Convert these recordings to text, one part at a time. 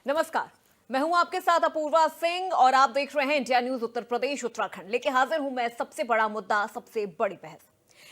नमस्कार। मैं हूं आपके साथ अपूर्वा सिंह और आप देख रहे हैं इंडिया न्यूज उत्तर प्रदेश उत्तराखंड। लेके हाजिर हूं मैं सबसे बड़ा मुद्दा, सबसे बड़ी बहस।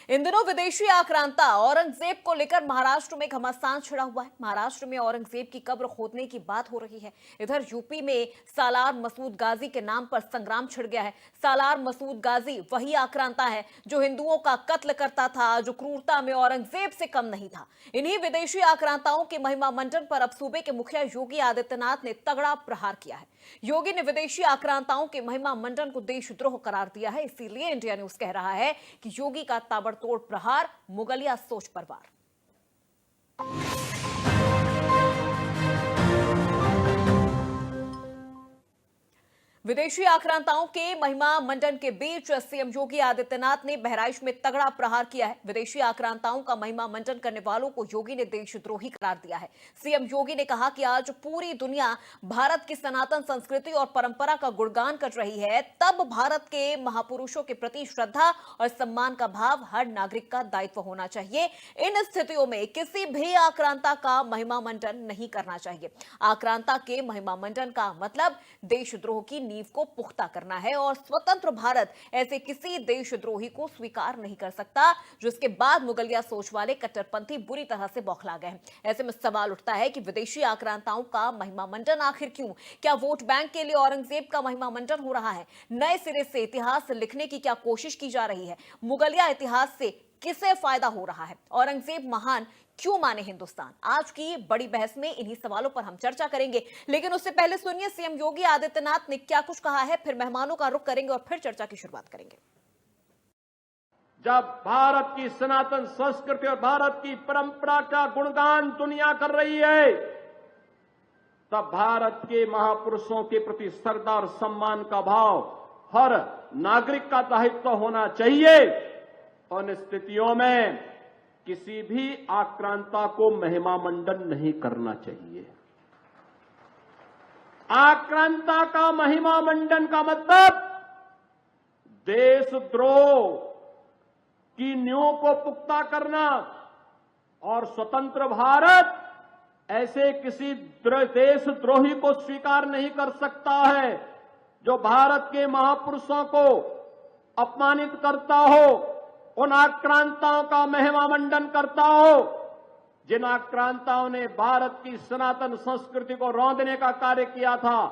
इन दिनों विदेशी आक्रांता औरंगजेब को लेकर महाराष्ट्र में घमासान छिड़ा हुआ है। महाराष्ट्र में औरंगजेब की कब्र खोदने की बात हो रही है। इधर यूपी में सालार मसूद गाजी के नाम पर संग्राम छिड़ गया है। सालार मसूद गाजी वही आक्रांता है जो हिंदुओं का कत्ल करता था, जो क्रूरता में औरंगजेब से कम नहीं था। इन्हीं विदेशी आक्रांताओं के महिमा मंडन पर अब सूबे के मुखिया योगी आदित्यनाथ ने तगड़ा प्रहार किया है। योगी ने विदेशी आक्रांताओं के महिमा मंडन को देशद्रोह करार दिया है। इसीलिए इंडिया न्यूज कह रहा है कि योगी का ताबड़तोड़ प्रहार मुगलिया सोच पर वार। विदेशी आक्रांताओं के महिमा मंडन के बीच सीएम योगी आदित्यनाथ ने बहराइच में तगड़ा प्रहार किया है। विदेशी आक्रांताओं का महिमा मंडन करने वालों को योगी ने देशद्रोही करार दिया है। सीएम योगी ने कहा कि आज पूरी दुनिया भारत की सनातन संस्कृति और परंपरा का गुणगान कर रही है, तब भारत के महापुरुषों के प्रति श्रद्धा और सम्मान का भाव हर नागरिक का दायित्व होना चाहिए। इन स्थितियों में किसी भी आक्रांता का महिमा मंडन नहीं करना चाहिए। आक्रांता के महिमा मंडन का मतलब देशद्रोह की नींव को पुख्ता करना है और स्वतंत्र भारत ऐसे किसी देशद्रोही को स्वीकार नहीं कर सकता जिसके बाद मुगलिया सोच वाले कट्टरपंथी बुरी तरह से बौखला गए हैं। ऐसे में सवाल उठता है कि विदेशी आक्रांताओं का महिमा मंडन आखिर क्यों? क्या वोट बैंक के लिए औरंगजेब का महिमा मंडन हो रहा है? नए सिरे से इतिहास लिखने की क्या कोशिश की जा रही है? मुगलिया इतिहास से किसे फायदा हो रहा है? औरंगजेब महान क्यों माने हिंदुस्तान? आज की बड़ी बहस में इन्हीं सवालों पर हम चर्चा करेंगे, लेकिन उससे पहले सुनिए सीएम योगी आदित्यनाथ ने क्या कुछ कहा है, फिर मेहमानों का रुख करेंगे और फिर चर्चा की शुरुआत करेंगे। जब भारत की सनातन संस्कृति और भारत की परंपरा का गुणगान दुनिया कर रही है, तब भारत के महापुरुषों के प्रति श्रद्धा और सम्मान का भाव हर नागरिक का दायित्व होना चाहिए। उन स्थितियों में किसी भी आक्रांता को महिमा मंडन नहीं करना चाहिए। आक्रांता का महिमा मंडन का मतलब देशद्रोह की नींव को पुख्ता करना और स्वतंत्र भारत ऐसे किसी देशद्रोही को स्वीकार नहीं कर सकता है जो भारत के महापुरुषों को अपमानित करता हो, उन आक्रांताओं का महिमा मंडन करता हो जिन आक्रांताओं ने भारत की सनातन संस्कृति को रौंदने का कार्य किया था,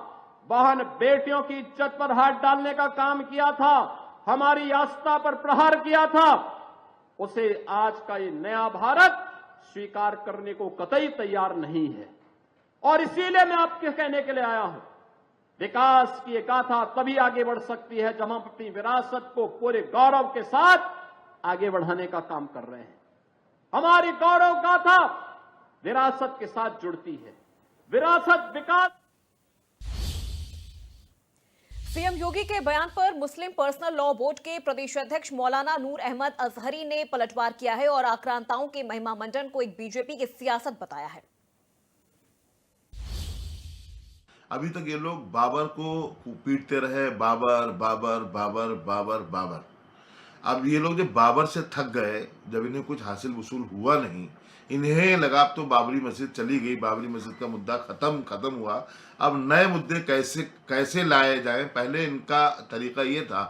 बहन बेटियों की इज्जत पर हाथ डालने का काम किया था, हमारी आस्था पर प्रहार किया था, उसे आज का ये नया भारत स्वीकार करने को कतई तैयार नहीं है। और इसीलिए मैं आपके कहने के लिए आया हूं, विकास की एक गाथा तभी आगे बढ़ सकती है जब हम अपनी विरासत को पूरे गौरव के साथ आगे बढ़ाने का काम कर रहे हैं। हमारी गौरव गाथा विरासत के साथ जुड़ती है। विरासत विकास। सीएम योगी के बयान पर मुस्लिम पर्सनल लॉ बोर्ड के प्रदेश अध्यक्ष मौलाना नूर अहमद अजहरी ने पलटवार किया है और आक्रांताओं के महिमा मंडन को एक बीजेपी की सियासत बताया है। अभी तक ये लोग बाबर को पीटते रहे, बाबर बाबर बाबर बाबर बाबर। अब ये लोग जब बाबर से थक गए, जब इन्हें कुछ हासिल वसूल हुआ नहीं, इन्हें लगा अब तो बाबरी मस्जिद चली गई, बाबरी मस्जिद का मुद्दा खत्म हुआ, अब नए मुद्दे कैसे लाए जाएं। पहले इनका तरीका ये था,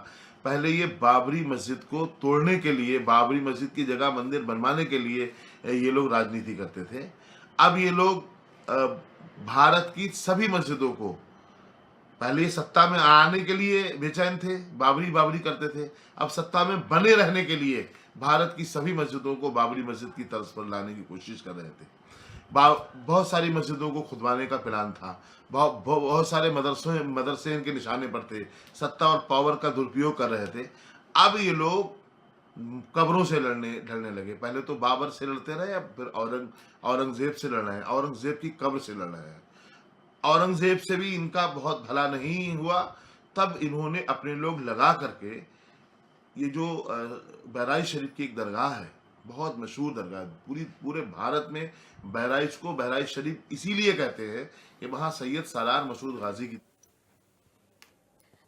पहले ये बाबरी मस्जिद को तोड़ने के लिए, बाबरी मस्जिद की जगह मंदिर बनवाने के लिए ये लोग राजनीति करते थे। अब ये लोग भारत की सभी मस्जिदों को, पहले सत्ता में आने के लिए बेचैन थे, बाबरी करते थे, अब सत्ता में बने रहने के लिए भारत की सभी मस्जिदों को बाबरी मस्जिद की तर्ज पर लाने की कोशिश कर रहे थे। बहुत सारी मस्जिदों को खुदवाने का प्लान था, बहुत सारे मदरसे इनके निशाने पर थे, सत्ता और पावर का दुरुपयोग कर रहे थे। अब ये लोग कब्रों से लड़ने लगे। पहले तो बाबर से लड़ते रहे, अब फिर औरंगजेब से लड़ रहे हैं, औरंगजेब की कब्र से लड़ रहे हैं। औरंगजेब से भी इनका बहुत भला नहीं हुआ, तब इन्होंने अपने लोग लगा करके ये जो बहराइच शरीफ की एक दरगाह है, बहुत मशहूर दरगाह है, पूरे भारत में बहराइच को बहराइच शरीफ इसीलिए कहते हैं कि वहां सैयद सालार मसूद गाजी की।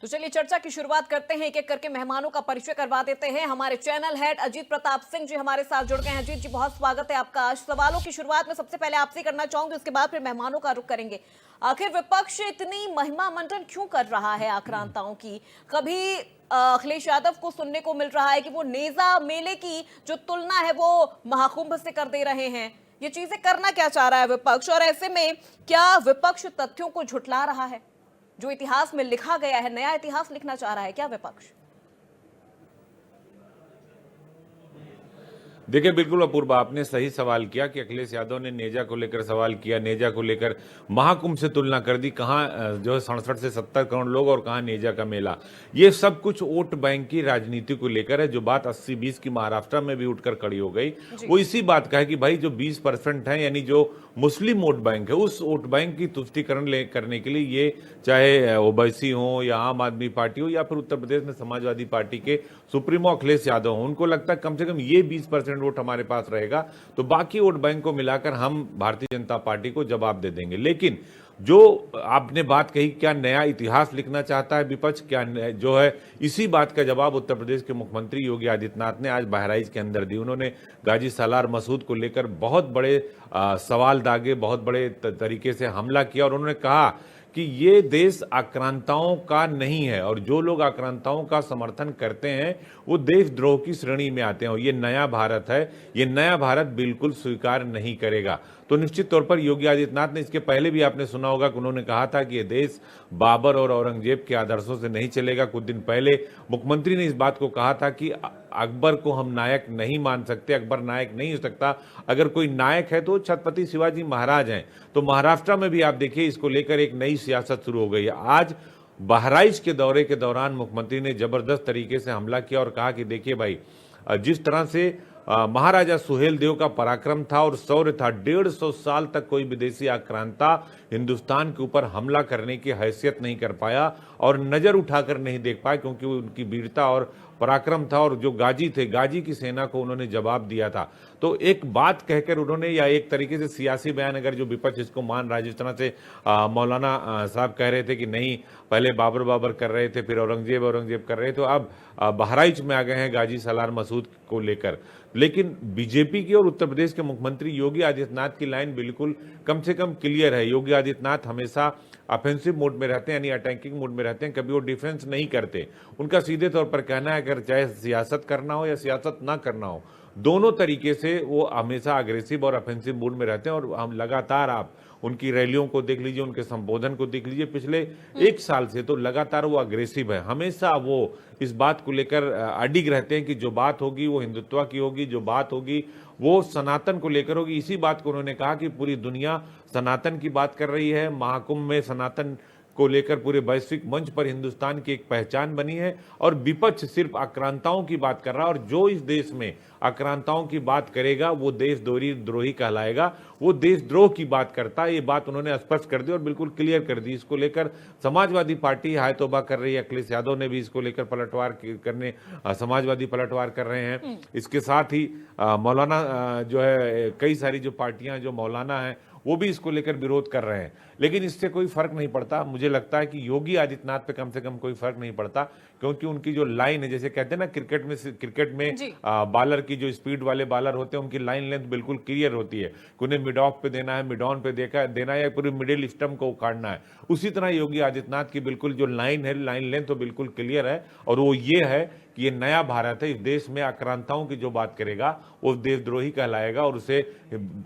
तो चलिए चर्चा की शुरुआत करते हैं, एक एक करके मेहमानों का परिचय करवा देते हैं। हमारे चैनल हेड अजीत प्रताप सिंह जी हमारे साथ जुड़ गए हैं। अजीत जी बहुत स्वागत है आपका। आज सवालों की शुरुआत में सबसे पहले आपसे करना चाहूंगी, उसके बाद फिर मेहमानों का रुख करेंगे। आखिर विपक्ष इतनी महिमा मंडन क्यों कर रहा है आक्रांताओं की? कभी अखिलेश यादव को सुनने को मिल रहा है कि वो नेजा मेले की जो तुलना है वो महाकुंभ से कर दे रहे हैं। ये चीजें करना क्या चाह रहा है विपक्ष, और ऐसे में क्या विपक्ष तथ्यों को झुठला रहा है? जो इतिहास में लिखा गया है, नया इतिहास लिखना चाह रहा है क्या विपक्ष? देखिए, बिल्कुल अपूर्व, आपने सही सवाल किया कि अखिलेश यादव ने नेजा को लेकर सवाल किया, नेजा को लेकर महाकुंभ से तुलना कर दी। कहाँ जो है 67 से 70 करोड़ लोग और कहाँ नेजा का मेला। ये सब कुछ वोट बैंक की राजनीति को लेकर है। जो बात 80-20 की महाराष्ट्र में भी उठकर खड़ी हो गई, वो इसी बात का है कि भाई जो 20% है, यानी जो मुस्लिम वोट बैंक है, उस वोट बैंक की तुष्टीकरण करने के लिए ये चाहे ओवैसी हो या आम आदमी पार्टी हो या फिर उत्तर प्रदेश में समाजवादी पार्टी के सुप्रीमो अखिलेश यादव हो, उनको लगता है कम से कम ये 20% वोट हमारे पास रहेगा तो बाकी वोट बैंक को मिलाकर हम भारतीय जनता पार्टी को जवाब दे देंगे। लेकिन जो आपने बात कही, क्या नया इतिहास लिखना चाहता है विपक्ष, क्या जो है, इसी बात का जवाब उत्तर प्रदेश के मुख्यमंत्री योगी आदित्यनाथ ने आज बहराइच के अंदर दी। उन्होंने गाजी सालार मसूद को लेकर बहुत बड़े सवाल दागे, बहुत बड़े तरीके से हमला किया और उन्होंने कहा कि ये देश आक्रांताओं का नहीं है और जो लोग आक्रांताओं का समर्थन करते हैं वो देशद्रोह की श्रेणी में आते हैं और ये नया भारत है, ये नया भारत बिल्कुल स्वीकार नहीं करेगा। तो निश्चित तौर पर योगी आदित्यनाथ ने, इसके पहले भी आपने सुना होगा कि उन्होंने कहा था कि ये देश बाबर और औरंगजेब के आदर्शों से नहीं चलेगा। कुछ दिन पहले मुख्यमंत्री ने इस बात को कहा था कि अकबर को हम नायक नहीं मान सकते, अकबर नायक नहीं हो सकता, अगर कोई नायक है तो छत्रपति शिवाजी महाराज हैं। तो महाराष्ट्र में भी आप देखिए इसको लेकर एक नई सियासत शुरू हो गई है। आज बहराइच के दौरे के दौरान मुख्यमंत्री ने जबरदस्त तरीके से हमला किया और कहा कि देखिए भाई, जिस तरह से महाराजा सुहेल देव का पराक्रम था और शौर्य था, 150 साल तक कोई विदेशी आक्रांता हिंदुस्तान के ऊपर हमला करने की हैसियत नहीं कर पाया और नजर उठाकर नहीं देख पाया, क्योंकि उनकी वीरता और पराक्रम था और जो गाजी थे, गाजी की सेना को उन्होंने जवाब दिया था। तो एक बात कहकर उन्होंने, या एक तरीके से सियासी बयान, अगर जो विपक्ष इसको मान रहा है, जिस तरह से मौलाना साहब कह रहे थे कि नहीं पहले बाबर बाबर कर रहे थे, फिर औरंगजेब औरंगजेब कर रहे थे, तो अब बहराइच में आ गए हैं गाजी सालार मसूद को लेकर। लेकिन बीजेपी की और उत्तर प्रदेश के मुख्यमंत्री योगी आदित्यनाथ की लाइन बिल्कुल कम से कम क्लियर है। योगी आदित्यनाथ हमेशा ऑफेंसिव मोड में रहते हैं, यानी अटैकिंग मोड में रहते हैं, कभी वो डिफेंस नहीं करते। उनका सीधे तौर पर कहना है अगर चाहे सियासत करना हो या सियासत ना करना हो, दोनों तरीके से वो हमेशा अग्रेसिव और ऑफेंसिव मोड में रहते हैं। और हम लगातार, आप उनकी रैलियों को देख लीजिए, उनके संबोधन को देख लीजिए, पिछले 1 साल से तो लगातार वो अग्रेसिव है। हमेशा वो इस बात को लेकर अडिग रहते हैं कि जो बात होगी वो हिंदुत्व की होगी, जो बात होगी वो सनातन को लेकर होगी। इसी बात को उन्होंने कहा कि पूरी दुनिया सनातन की बात कर रही है, महाकुंभ में सनातन को लेकर पूरे वैश्विक मंच पर हिंदुस्तान की एक पहचान बनी है और विपक्ष सिर्फ आक्रांताओं की बात कर रहा है और जो इस देश में आक्रांताओं की बात करेगा वो देशद्रोही कहलाएगा, वो देशद्रोह की बात करता है। ये बात उन्होंने स्पष्ट कर दी और बिल्कुल क्लियर कर दी। इसको लेकर समाजवादी पार्टी हाय तौबा कर रही है, अखिलेश यादव ने भी इसको लेकर पलटवार करने, समाजवादी पलटवार कर रहे हैं। इसके साथ ही मौलाना जो है, कई सारी जो पार्टियां, जो मौलाना हैं, वो भी इसको लेकर विरोध कर रहे हैं। लेकिन इससे कोई फर्क नहीं पड़ता। मुझे लगता है कि योगी आदित्यनाथ पे कम से कम कोई फर्क नहीं पड़ता, क्योंकि उनकी जो लाइन है, जैसे कहते हैं ना क्रिकेट में बॉलर की जो स्पीड वाले बॉलर होते हैं उनकी लाइन लेंथ बिल्कुल क्लियर होती है कि उन्हें मिड ऑफ पे देना है, मिड ऑन पे देना है या पूरी मिडिल स्टंप को उखाड़ना है। उसी तरह योगी आदित्यनाथ की बिल्कुल जो लाइन है, लाइन लेंथ तो बिल्कुल क्लियर है और वो ये है कि ये नया भारत है। इस देश में आक्रांताओं की जो बात करेगा वो देशद्रोही कहलाएगा और उसे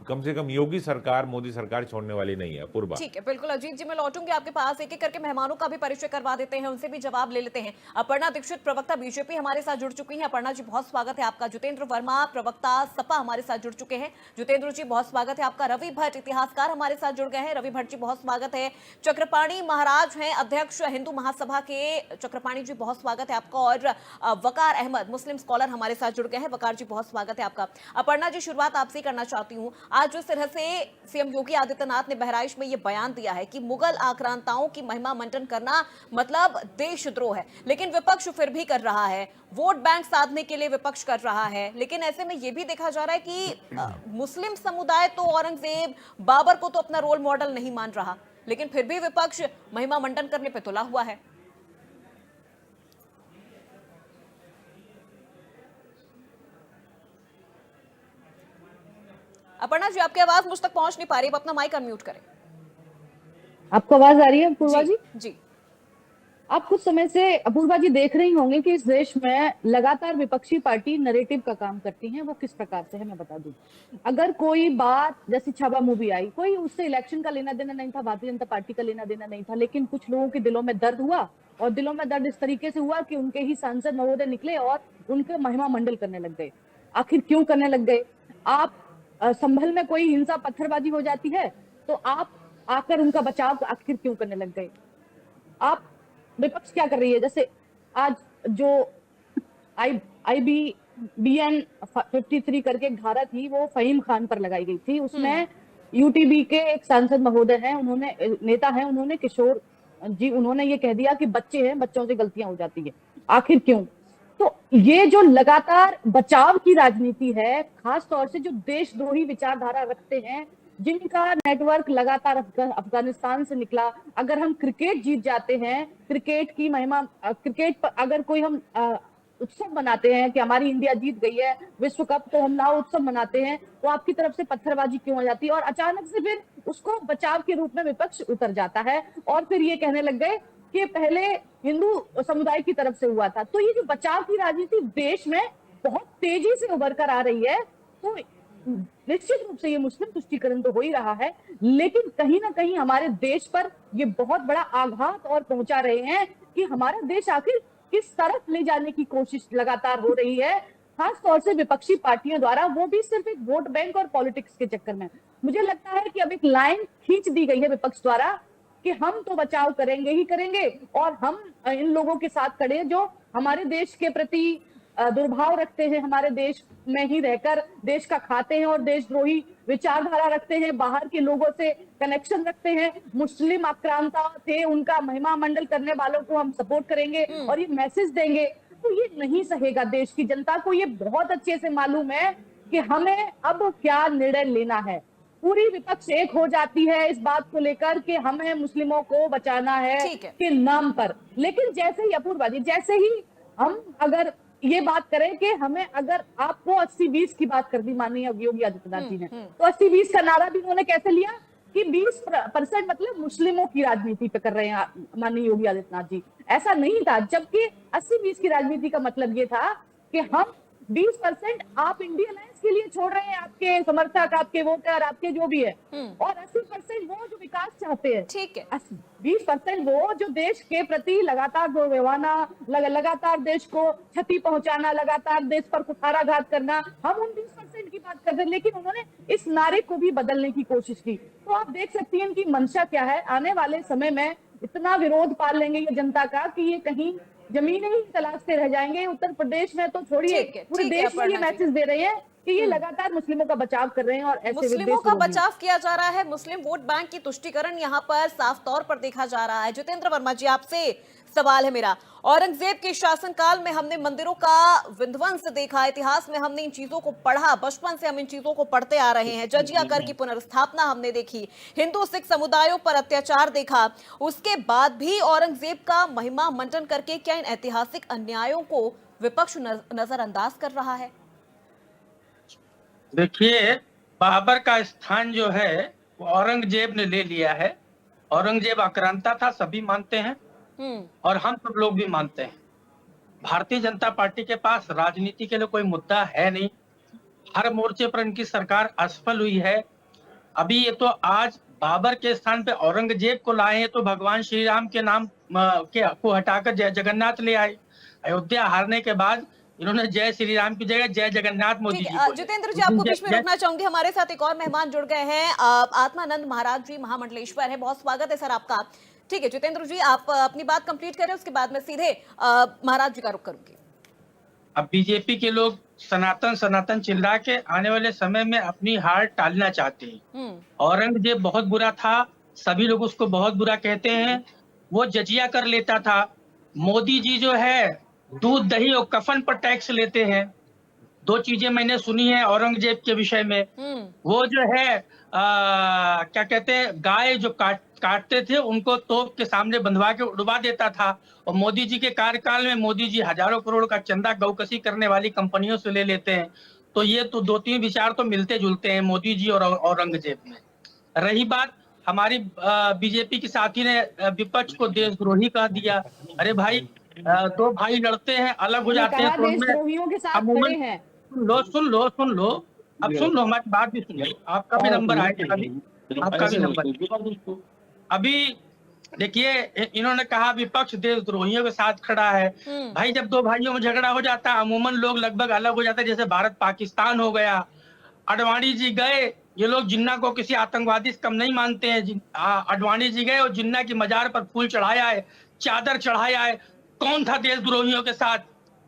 कम से कम योगी सरकार, मोदी सरकार छोड़ने वाली नहीं है। पूर्वा, ठीक है, बिल्कुल अजीत जी, मैं लौटूंगी आपके पास। एक एक करके मेहमानों का भी परिचय करवा देते हैं, उनसे भी जवाब ले लेते हैं। अपर्णा दीक्षित, प्रवक्ता बीजेपी, हमारे साथ जुड़ चुकी हैं। अपर्णा जी बहुत स्वागत है आपका। जितेंद्र वर्मा, प्रवक्ता सपा, हमारे साथ जुड़ चुके हैं। जितेंद्र जी बहुत स्वागत है आपका। रवि भट्ट, इतिहासकार, हमारे साथ जुड़ गए हैं। रवि भट्ट जी बहुत स्वागत है। चक्रपाणी महाराज हैं अध्यक्ष हिंदू महासभा के, चक्रपाणी जी बहुत स्वागत है आपका। और वकार अहमद, मुस्लिम स्कॉलर, हमारे साथ जुड़ गए हैं। वकार जी बहुत स्वागत है आपका। अपर्णा जी, शुरुआत आपसे करना चाहती हूं। आज जिस तरह से सीएम योगी आदित्यनाथ ने बहराइच में यह बयान दिया है कि मुगल आक्रांताओं की महिमा मंडन करना मतलब देशद्रोह है, लेकिन विपक्ष फिर भी कर रहा है, वोट बैंक साधने के लिए विपक्ष कर रहा है। लेकिन ऐसे में यह भी देखा जा रहा है कि मुस्लिम समुदाय तो औरंगजेब, बाबर को तो अपना रोल मॉडल नहीं मान रहा, लेकिन फिर भी विपक्ष महिमा मंडन करने पर तुला हुआ है। अपर्णा जी, आपकी आवाज मुझ तक पहुंच नहीं पा रही, आप अपना माइक अनम्यूट करें। आपको आवाज आ रही है अपूर्वा जी? जी। आप कुछ समय से अपूर्वा जी देख रही होंगे कि इस देश में लगातार विपक्षी पार्टी नैरेटिव का काम करती हैं। वो किस प्रकार से है मैं बता दूं। अगर कोई बात, जैसे छावा मूवी आई, कोई उससे इलेक्शन का लेना देना नहीं था, भारतीय जनता पार्टी का लेना देना नहीं था, लेकिन कुछ लोगों के दिलों में दर्द हुआ, और दिलों में दर्द इस तरीके से हुआ कि उनके ही सांसद महोदय निकले और उनके महिमा मंडल करने लग गए। आखिर क्यों करने लग गए? आप संभल में कोई हिंसा पत्थरबाजी हो जाती है तो आप आकर उनका बचाव आखिर क्यों करने लग गए? आप विपक्ष क्या कर रही है? जैसे आज जो IBN 53 करके एक धारा थी, वो फहीम खान पर लगाई गई थी। उसमें यूटीबी के एक सांसद महोदय हैं, उन्होंने नेता हैं, उन्होंने किशोर जी, उन्होंने ये कह दिया कि बच्चे हैं, बच्चों से गलतियां हो जाती है। आखिर क्यों? तो ये जो लगातार बचाव की राजनीति है, खास तौर से जो देशद्रोही विचारधारा रखते हैं, जिनका नेटवर्क लगातार अफगानिस्तान से निकला, अगर हम क्रिकेट जीत जाते हैं, क्रिकेट की महिमा, क्रिकेट पर अगर कोई हम उत्सव मनाते हैं कि हमारी इंडिया जीत गई है विश्व कप, तो हम लाओ उत्सव मनाते हैं, तो आपकी तरफ से पत्थरबाजी क्यों हो जाती है? और अचानक से फिर उसको बचाव के रूप में विपक्ष उतर जाता है और फिर ये कहने लग गए कि पहले हिंदू समुदाय की तरफ से हुआ था। तो ये जो बचाव की राजनीति देश में बहुत तेजी से उभर कर आ रही है, तो निश्चित रूप से ये मुस्लिम तुष्टीकरण तो हो ही रहा है, लेकिन कहीं ना कहीं हमारे देश पर ये बहुत बड़ा आघात और पहुंचा रहे हैं कि हमारा देश आखिर किस तरफ ले जाने की कोशिश लगातार हो रही है, खास तौर से विपक्षी पार्टियों द्वारा, वो भी सिर्फ एक वोट बैंक और पॉलिटिक्स के चक्कर में। मुझे लगता है कि अब एक लाइन खींच दी गई है विपक्ष द्वारा कि हम तो बचाव करेंगे ही करेंगे, और हम इन लोगों के साथ खड़े हैं जो हमारे देश के प्रति दुर्भाव रखते हैं, हमारे देश में ही रहकर देश का खाते हैं और देशद्रोही विचारधारा रखते हैं, बाहर के लोगों से कनेक्शन रखते हैं, मुस्लिम आक्रांता थे, उनका महिमा मंडल करने वालों को हम सपोर्ट करेंगे और ये मैसेज देंगे। तो ये नहीं सहेगा। देश की जनता को ये बहुत अच्छे से मालूम है कि हमें अब क्या निर्णय लेना है। पूरी विपक्ष एक हो जाती है इस बात को लेकर कि हमें मुस्लिमों को बचाना है के नाम पर। लेकिन जैसे ही अपूर्वा जी, जैसे ही हम अगर ये बात करें कि हमें, अगर आपको 80-20 की बात कर दी माननीय योगी आदित्यनाथ जी ने, तो 80-20 का नारा भी उन्होंने कैसे लिया कि 20% मतलब मुस्लिमों की राजनीति पे कर रहे हैं माननीय योगी आदित्यनाथ जी। ऐसा नहीं था, जबकि 80-20 की राजनीति का मतलब ये था कि हम 20% आप इंडिया अलायंस के लिए छोड़ रहे हैं, आपके समर्थक, आपके वोटर, आपके जो भी है, और 80% वो जो विकास चाहते हैं। ठीक है। 20% वो जो देश के प्रति लगातार दुर्व्यवहार, लगातार देश को क्षति पहुंचाना, लगातार देश पर कुठाराघात करना, हम उन 20% की बात करते हैं। लेकिन उन्होंने इस नारे को भी बदलने की कोशिश की। तो आप देख सकती हैं इनकी मंशा क्या है। आने वाले समय में इतना विरोध पाल लेंगे ये जनता का कि ये कहीं जमीन ही तलाशते रह जाएंगे। उत्तर प्रदेश में तो छोड़िए, पूरे देश में ये मैसेज दे रहे हैं कि ये लगातार मुस्लिमों का बचाव कर रहे हैं और ऐसे मुस्लिमों का बचाव किया जा रहा है। मुस्लिम वोट बैंक की तुष्टीकरण यहाँ पर साफ तौर पर देखा जा रहा है। जितेंद्र वर्मा जी, आपसे सवाल है मेरा। औरंगजेब के शासनकाल में हमने मंदिरों का विध्वंस देखा, इतिहास में हमने इन चीजों को पढ़ा, बचपन से हम इन चीजों को पढ़ते आ रहे हैं। जजिया कर की पुनर्स्थापना हमने देखी, हिंदू सिख समुदायों पर अत्याचार देखा। उसके बाद भी औरंगजेब का महिमा मंडन करके क्या इन ऐतिहासिक अन्यायों को विपक्ष नजरअंदाज कर रहा है? देखिए, बाबर का स्थान जो है वो औरंगजेब ने ले लिया है। औरंगजेब आक्रांता था, सभी मानते हैं और हम सब लोग भी मानते हैं। भारतीय जनता पार्टी के पास राजनीति के लिए कोई मुद्दा है नहीं। हर मोर्चे पर इनकी सरकार असफल हुई है। अभी ये तो आज बाबर के स्थान पे औरंगजेब को लाए हैं, तो भगवान श्री राम के नाम को हटाकर जय जगन्नाथ ले आए। अयोध्या हारने के बाद इन्होंने जय श्री राम की जगह जय जगन्नाथ मोदी जी को। जितेंद्र जी, आपको बीच में रोकना चाहूंगी। हमारे साथ एक और मेहमान जुड़ गए हैं, आत्मानंद महाराज जी, महामंडलेश्वर है। बहुत स्वागत है सर आपका। ठीक है जितेंद्र जी, आप अपनी बात कंप्लीट करें, उसके बाद मैं सीधे महाराज जी का रुख करूंगी। अब बीजेपी के लोग सनातन सनातन चिल्ला के आने वाले समय में अपनी हार टालना चाहते हैं। औरंगजेब बहुत बुरा था, सभी लोग उसको बहुत बुरा कहते हैं। वो जजिया कर लेता था। मोदी जी जो है दूध दही और कफन पर टैक्स लेते हैं। दो चीजें मैंने सुनी है औरंगजेब के विषय में। वो जो है क्या कहते हैं, गाय जो काटते थे उनको तोप के सामने बंधवा के उड़वा देता था। और मोदी जी के कार्यकाल में मोदी जी हजारों करोड़ का चंदा गौकसी करने वाली कंपनियों से ले लेते हैं। तो ये तो 2-3 विचार तो मिलते जुलते हैं मोदी जी और औरंगजेब में। रही बात हमारी बीजेपी की साथी ने विपक्ष को देशद्रोही कह दिया। अरे भाई, दो भाई लड़ते हैं, अलग हो जाते हैं कहा तो उनमें देशद्रोहियों के साथ अमूमन खड़े हैं। सुन लो, अब सुन लो, हमारी बात भी सुन लो। आपका भी नंबर आएगा अभी, आपका भी नंबर। अभी देखिए, इन्होंने कहा विपक्ष देशद्रोहियों के साथ खड़ा है। भाई, जब दो भाइयों में झगड़ा हो जाता है अमूमन लोग लगभग अलग हो जाते हैं, जैसे भारत पाकिस्तान हो गया। अडवाणी जी गए, ये लोग जिन्ना को किसी आतंकवादी से कम नहीं मानते हैं। अडवाणी जी गए और जिन्ना की मजार पर फूल चढ़ाया है, चादर चढ़ाया है। कौन था देशद्रोहियों के साथ?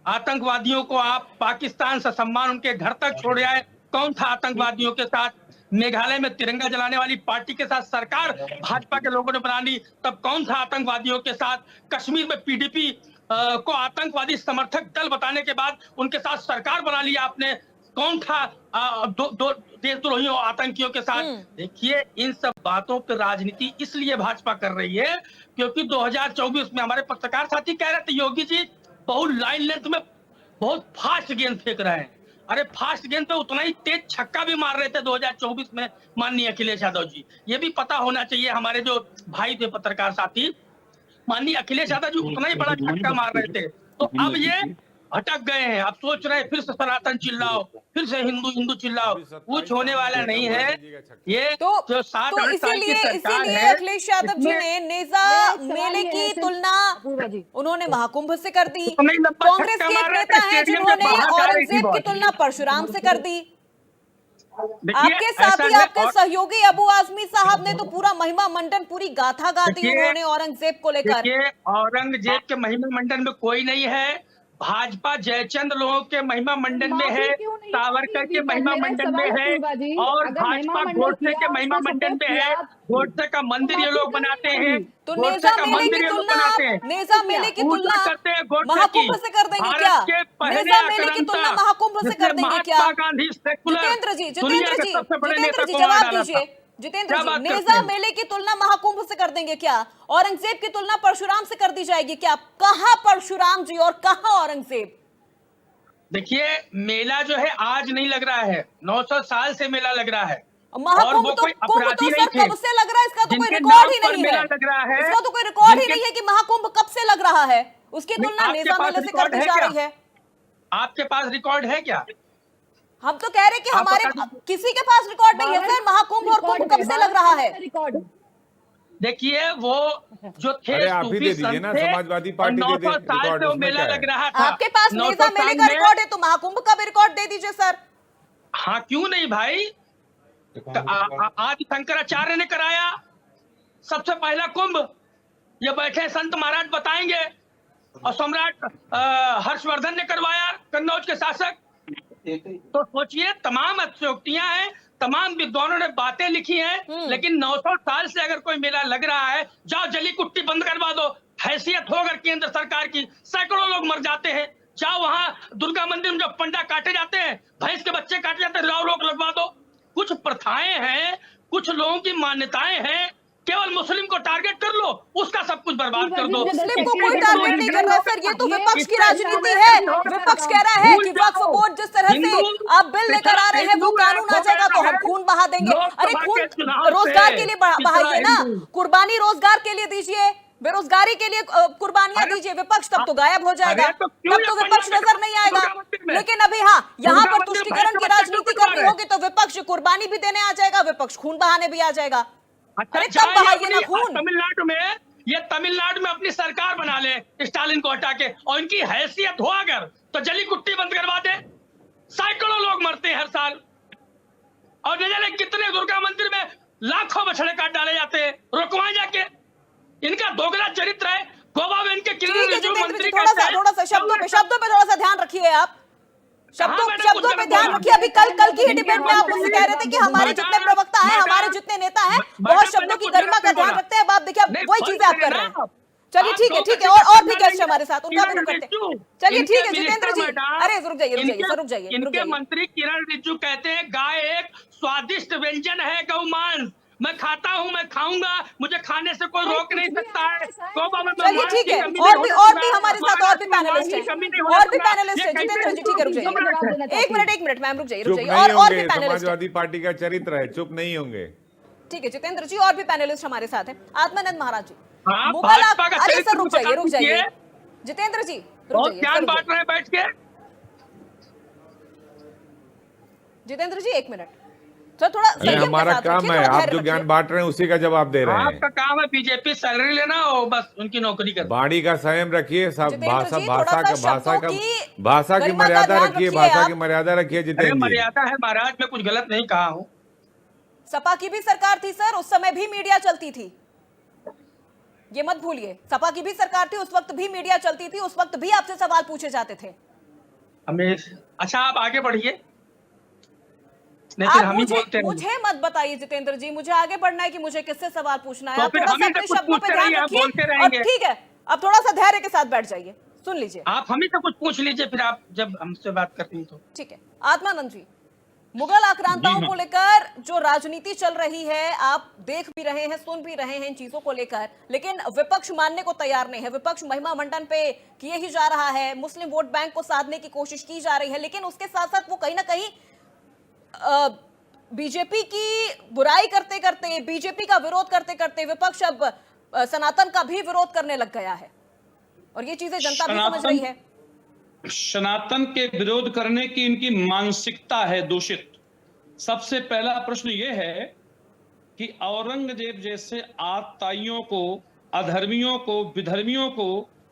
आतंकवादियों को आप पाकिस्तान से सम्मान उनके घर तक छोड़ आए। कौन था आतंकवादियों के साथ? मेघालय में तिरंगा जलाने वाली पार्टी के साथ सरकार भाजपा के लोगों ने बना ली, तब कौन था आतंकवादियों के साथ? कश्मीर में पीडीपी को आतंकवादी समर्थक दल बताने के बाद उनके साथ सरकार बना लिया आपने। कौन था दो देशद्रोहियों आतंकियों के साथ? देखिए, इन सब बातों पर राजनीति इसलिए भाजपा कर रही है क्योंकि 2024 में हमारे पत्रकार साथी कह रहे थे योगी जी बहुत लाइन लेंथ में बहुत फास्ट गेंद फेंक रहे हैं। अरे फास्ट गेंद पे उतना ही तेज छक्का भी मार रहे थे 2024 में माननीय अखिलेश यादव जी। ये भी पता होना चाहिए हमारे जो भाई थे पत्रकार साथी, माननीय अखिलेश यादव जी उतना ही बड़ा छक्का मार रहे थे। तो अब ये भटक गए हैं, अब सोच रहे हैं फिर से सनातन चिल्लाओ, फिर से हिंदू हिंदू चिल्लाओ। कुछ होने वाला नहीं है। ये जो 7-8 साल की सरकार इसीलिए है, अखिलेश यादव जी ने नेजा मेले की तुलना उन्होंने महाकुंभ से कर दी। कांग्रेस के एक नेता हैं जिन्होंने औरंगजेब की तुलना परशुराम से कर दी। आपके साथी, आपके सहयोगी अबू आजमी साहब ने तो पूरा महिमा मंडन, पूरी गाथा गा दी उन्होंने औरंगजेब को लेकर। औरंगजेब के महिमा मंडन में कोई नहीं है। भाजपा जयचंद लोगों के महिमा मंडन में है, सावरकर के महिमा मंडन में है, और भाजपा गोडसे के महिमा मंडन में है। गोडसे का मंदिर ये लोग बनाते हैं, तो गोडसे नेजा का मेले मंदिर की ये लोग तुलना बनाते हैं, नेजा मेले की पूजा तुलना करते हैं गोडसे महाकुंभ से कर देंगे क्या? भारत के पहले नेजा मेले की तुलना आक्रांता, महाकुंभ से जिसने कर देंगे क्या? महात्मा गांधी सेकुलर दुनिया के सबसे बड़े नेता को मार जवाब डाला दीजिए। था। जितेंद्र क्या जी, बात करते नेजा हैं? मेले की तुलना महाकुंभ से कर देंगे क्या? औरंगजेब की तुलना परशुराम से कर दी जाएगी क्या? कहां परशुराम जी और कहां औरंगजेब? देखिए, मेला जो है आज नहीं लग रहा है, 900 साल से मेला लग रहा है। महाकुंभ तो कुंभ तो सर कब से लग रहा है? इसका तो कोई रिकॉर्ड ही नहीं है। इसका तो कोई रिकॉर्ड ही नहीं है कि महाकुंभ कब से लग रहा है। उसकी तुलना नेजा मेले से कर दी जा रही है। आपके पास रिकॉर्ड है क्या? हम तो कह रहे कि हमारे किसी के पास रिकॉर्ड नहीं है सर। महाकुंभ और कुंभ कब से लग रहा है? देखिए, वो जो थे अरे आप ही दे दीजिए ना, समाजवादी पार्टी दे दे रिकॉर्ड, वो उसमें मेला क्या है? लग रहा था। आपके पास नेजा मेले का रिकॉर्ड है तो महाकुंभ का भी रिकॉर्ड दे दीजिए सर। हाँ, क्यों नहीं भाई। आदि शंकराचार्य ने कराया सबसे पहला कुंभ। ये बैठे संत महाराज बताएंगे। और सम्राट हर्षवर्धन ने करवाया, कन्नौज के शासक। तो सोचिए, तमाम अतिशयोक्तियां हैं, तमाम विद्वानों ने बातें लिखी हैं, लेकिन 900 साल से अगर कोई मेला लग रहा है, जाओ जली कुट्टी बंद करवा दो। हैसियत हो अगर केंद्र सरकार की, सैकड़ों लोग मर जाते हैं। जाओ वहां दुर्गा मंदिर में जब पंडा काटे जाते हैं, भैंस के बच्चे काटे जाते हैं, राव रोक लगवा दो। कुछ प्रथाएं हैं, कुछ लोगों की मान्यताएं हैं, केवल मुस्लिम को टारगेट कर लो, उसका सब कुछ बर्बाद कर दो। मुस्लिम को कोई टारगेट नहीं कर रहा सर। ये तो विपक्ष की राजनीति है। विपक्ष कह रहा है कि वक्फ बोर्ड जिस तरह से आप बिल लेकर आ रहे हैं वो कानून आ जाएगा तो हम खून बहा देंगे। अरे खून रोजगार के लिए बहाइए ना, कुर्बानी रोजगार के लिए दीजिए, बेरोजगारी के लिए कुर्बानियां दीजिए। विपक्ष तब तो गायब हो जाएगा, तब तो विपक्ष नजर नहीं आएगा। लेकिन अभी हाँ, यहाँ पर तुष्टीकरण की राजनीति करनी होगी तो विपक्ष कुर्बानी भी देने आ जाएगा, विपक्ष खून बहाने भी आ जाएगा। अरे तब बहाइए ना खून। तमिलनाडु में, ये तमिलनाडु में अपनी सरकार बना ले स्टालिन को हटा के, और इनकी हैसियत हो अगर तो जली कुट्टी बंद करवा दे। सैकड़ों लोग मरते हैं हर साल, और न जाने कितने दुर्गा मंदिर में लाखों बछड़े काट डाले जाते हैं। रुकवाए जाके, इनका दोगला चरित्र है। गोवा में इनके किरण रिजिजू मंत्री थोड़ा सा शब्दों पे थोड़ा सा ध्यान रखिए आप। शब्दों पे ध्यान रखिए। अभी कल की ही डिबेट में आप मुझसे कह रहे थे कि हमारे जितने प्रवक्ता हैं, हमारे जितने नेता हैं, बहुत शब्दों की गरिमा का ध्यान रखते हैं। आप देखिए, वही चीजें आप कर रहे हैं। चलिए ठीक है। और भी गेस्ट हमारे साथ, उनका भी रुक करते हैं। चलिए ठीक है जितेंद्र जी। अरे रुक जाइए। इनके मंत्री किरण रिजिजू कहते हैं गाय एक स्वादिष्ट व्यंजन है, गौ मांस। मैं खाता हूँ, मैं खाऊंगा, मुझे खाने से कोई रोक नहीं सकता है। चलिए ठीक है, और भी हमारे साथ और भी पैनलिस्ट हैं, और भी पैनलिस्ट हैं। जितेंद्र जी ठीक है, रुक जाइए, एक मिनट मैम, रुक चुप जाइए, नहीं और भी होंगे, पैनलिस्ट हैं। समाजवादी पार्टी का चरित्र है, चुप नहीं होंगे। ठीक है जितेंद्र जी, और भी पैनलिस्ट हमारे साथ हैं। आत्मानंद महाराज जी, हाँ, मुगल भाजपा का अरे सर चरित्र रुक जाइए, बता दीजिए। जितेंद्र जी रुक और जाइए, ज्ञान सर, बांट रहे हैं बैठ के। जितेंद्र जी एक मिनट सर, थोड़ा अरे संयम के हमारा साथ काम रखिए, है, थोड़ा आप धैर्य जो रखिए। ज्ञान बांट रहे हैं उसी का जवाब दे रहे आपका हैं। काम है बीजेपी सैलरी लेना और बस उनकी नौकरी करना। बाणी का संयम रखिए, सब जितेंद्र भाषा जी, भाषा थोड़ा का सा भाषा का शब्दों की भाषा की गरिमा का मर्यादा ध्यान रखिए, रखिए भाषा आप। की मर्यादा रखिए अरे जितेंद्र जी। मर्यादा है महाराज, मैं कुछ गलत नहीं कहा हूँ। सपा की भी सरकार थी सर, उस समय भी मीडिया चलती थी, ये मत भूलिए। सपा की भी सरकार थी, उस वक्त भी मीडिया चलती थी, उस वक्त भी आपसे सवाल पूछे जाते थे। हमें अच्छा आप आगे बढ़िए, नहीं फिर आप हम ही बोलते हैं। मुझे मत बताइए जितेंद्र जी, मुझे आगे बढ़ना है कि मुझे किससे सवाल पूछना है। तो आप फिर थोड़ा हम सा ही से अपने कुछ शब्दों पे पूछते ध्यान रहिए, आप रखिए, बोलते और रहेंगे। ठीक है अब थोड़ा सा धैर्य के साथ बैठ जाइए, सुन लीजिए। आप हम ही से कुछ पूछ लीजिए फिर आप जब हमसे बात करती हैं तो। ठीक है आत्मानंद जी, मुगल आक्रांताओं को लेकर जो राजनीति चल रही है, आप देख भी रहे हैं, सुन भी रहे हैं इन चीजों को लेकर, लेकिन विपक्ष मानने को तैयार नहीं है। विपक्ष महिमा मंडन पे किए ही जा रहा है, मुस्लिम वोट बैंक को साधने की कोशिश की जा रही है, लेकिन उसके साथ साथ वो कहीं ना कहीं बीजेपी की बुराई करते करते, बीजेपी का विरोध करते करते विपक्ष अब सनातन का भी विरोध करने लग गया है, और ये चीजें जनता भी समझ रही है। सनातन के विरोध करने की इनकी मानसिकता है दूषित। सबसे पहला प्रश्न यह है कि औरंगजेब जैसे आतताइयों को, अधर्मियों को, विधर्मियों को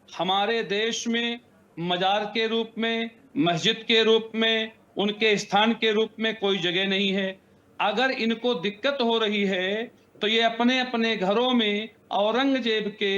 हमारे देश में मजार के रूप में, मस्जिद के रूप में, उनके स्थान के रूप में कोई जगह नहीं है। अगर इनको दिक्कत हो रही है तो ये अपने अपने घरों में औरंगजेब के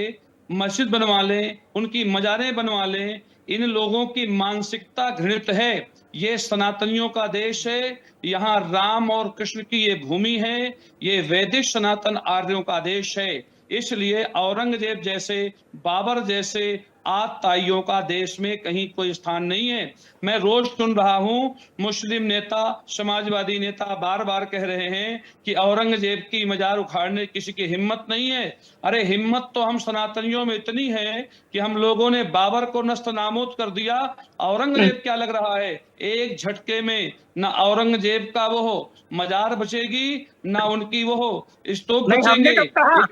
मस्जिद बनवा लें, उनकी मजारें बनवा लें। इन लोगों की मानसिकता घृणित है। ये सनातनियों का देश है, यहाँ राम और कृष्ण की ये भूमि है, ये वैदिक सनातन आर्यों का देश है। इसलिए औरंगजेब जैसे, बाबर जैसे आतताइयों का देश में कहीं कोई स्थान नहीं है। मैं रोज सुन रहा हूं मुस्लिम नेता, समाजवादी नेता बार बार कह रहे हैं कि औरंगजेब की मजार उखाड़ने किसी की हिम्मत नहीं है। अरे हिम्मत तो हम सनातनियों में इतनी है कि हम लोगों ने बाबर को नस्त नाबूद कर दिया। औरंगजेब क्या लग रहा है, एक झटके में न औरंगजेब का वो मजार बचेगी, न उनकी वो स्तूप नहीं, हमने बचेंगे। कब कहा?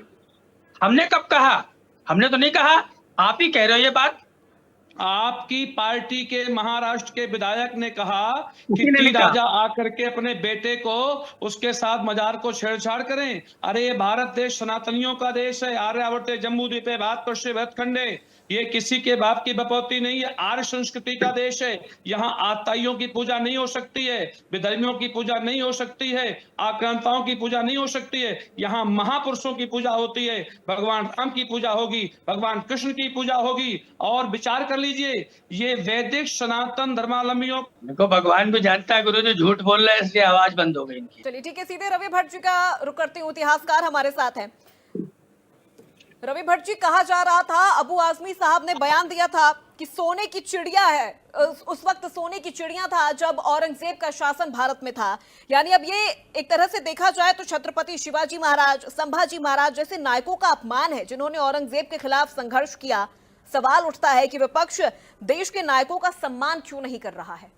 हमने कब कहा? हमने तो नहीं कहा, आप ही कह रहे हो ये बात। आपकी पार्टी के महाराष्ट्र के विधायक ने कहा कि किसी ने टी नहीं कहा। राजा आकर के अपने बेटे को, उसके साथ मजार को छेड़छाड़ करें। अरे ये भारत देश सनातनियों का देश है। आर्यावर्ते जम्मू द्वीपे भात पश्चिम भतखंडे, ये किसी के बाप की बपौती नहीं है, आर्य संस्कृति का देश है। यहाँ आतताइयों की पूजा नहीं हो सकती है, विधर्मियों की पूजा नहीं हो सकती है, आक्रांताओं की पूजा नहीं हो सकती है। यहाँ महापुरुषों की पूजा होती है। भगवान राम की पूजा होगी, भगवान कृष्ण की पूजा होगी। और विचार कर लीजिए, ये वैदिक सनातन धर्मावलंबियों देखो भगवान भी जानता है गुरु जी झूठ बोल रहे हैं, इसलिए आवाज बंद हो गई इनकी। चलिए ठीक है, सीधे रवि भट्ट जी का रुख करते हूं, इतिहासकार हमारे साथ हैं। रवि भट्ट जी, कहा जा रहा था, अबू आजमी साहब ने बयान दिया था कि सोने की चिड़िया है, उस वक्त सोने की चिड़िया था जब औरंगजेब का शासन भारत में था। यानी अब ये एक तरह से देखा जाए तो छत्रपति शिवाजी महाराज, संभाजी महाराज जैसे नायकों का अपमान है जिन्होंने औरंगजेब के खिलाफ संघर्ष किया। सवाल उठता है कि विपक्ष देश के नायकों का सम्मान क्यों नहीं कर रहा है।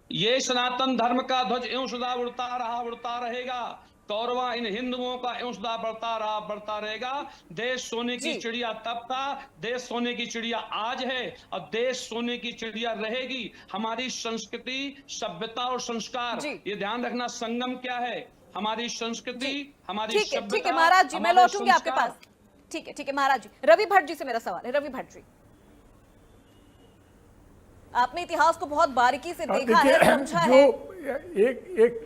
ये सनातन धर्म का ध्वज यूं सदा उड़ता रहा, उड़ता रहेगा। कौरवा इन हिंदुओं का यूं सदा बढ़ता रहा, बढ़ता रहेगा। देश सोने की चिड़िया तब था, देश सोने की चिड़िया आज है, और देश सोने की चिड़िया रहेगी। हमारी संस्कृति, सभ्यता और संस्कार, ये ध्यान रखना, संगम क्या है, हमारी संस्कृति, हमारी सभ्यता। ठीक है महाराज जी, मैं लौटूंगी आपके पास। ठीक है महाराज जी। रवि भट्ट जी से मेरा सवाल है। रवि भट्ट जी, आपने इतिहास को बहुत बारीकी से देखा है, समझा है। एक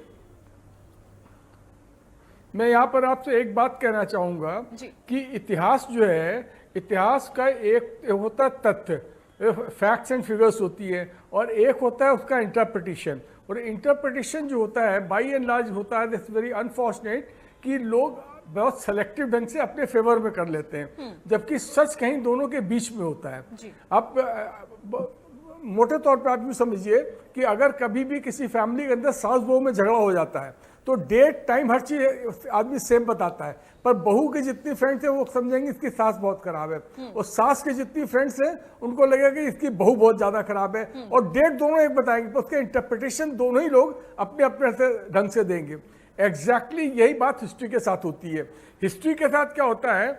मैं यहाँ पर आपसे एक बात कहना चाहूंगा कि इतिहास जो है, इतिहास का एक होता है तथ्य, फैक्ट्स एंड फिगर्स होती है, और एक होता है उसका इंटरप्रिटेशन। और इंटरप्रिटेशन जो होता है बाई एंड लार्ज होता है, दिट्स वेरी अनफॉर्चुनेट कि लोग बहुत सेलेक्टिव ढंग से अपने फेवर में कर लेते हैं, जबकि सच कहीं दोनों के बीच में होता है। आप मोटे तौर पर आप यूँ समझिए कि अगर कभी भी किसी फैमिली के अंदर सास बहू में झगड़ा हो जाता है तो डेट टाइम हर चीज आदमी सेम बताता है, पर बहू की जितनी फ्रेंड्स है वो समझेंगे इसकी सास बहुत खराब है, और सास की जितनी फ्रेंड्स है उनको लगेगा कि इसकी बहू बहुत ज्यादा खराब है, और डेट दोनों एक बताएंगे, पर उसके इंटरप्रिटेशन दोनों ही लोग अपने अपने ढंग से देंगे। एग्जैक्टली यही बात हिस्ट्री के साथ होती है। हिस्ट्री के साथ क्या होता है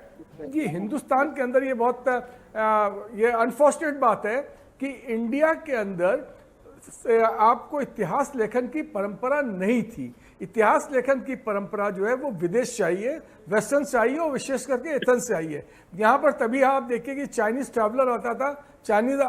कि हिंदुस्तान के अंदर ये बहुत ये अनफॉर्चुनेट बात है कि इंडिया के अंदर आपको इतिहास लेखन की परंपरा नहीं थी। इतिहास लेखन की परंपरा जो है वो विदेश से आई है, वेस्टर्न से आई है, और विशेष करके एथेंस से आई है। यहाँ पर तभी आप देखिए कि चाइनीज ट्रैवलर आता था, चाइनीज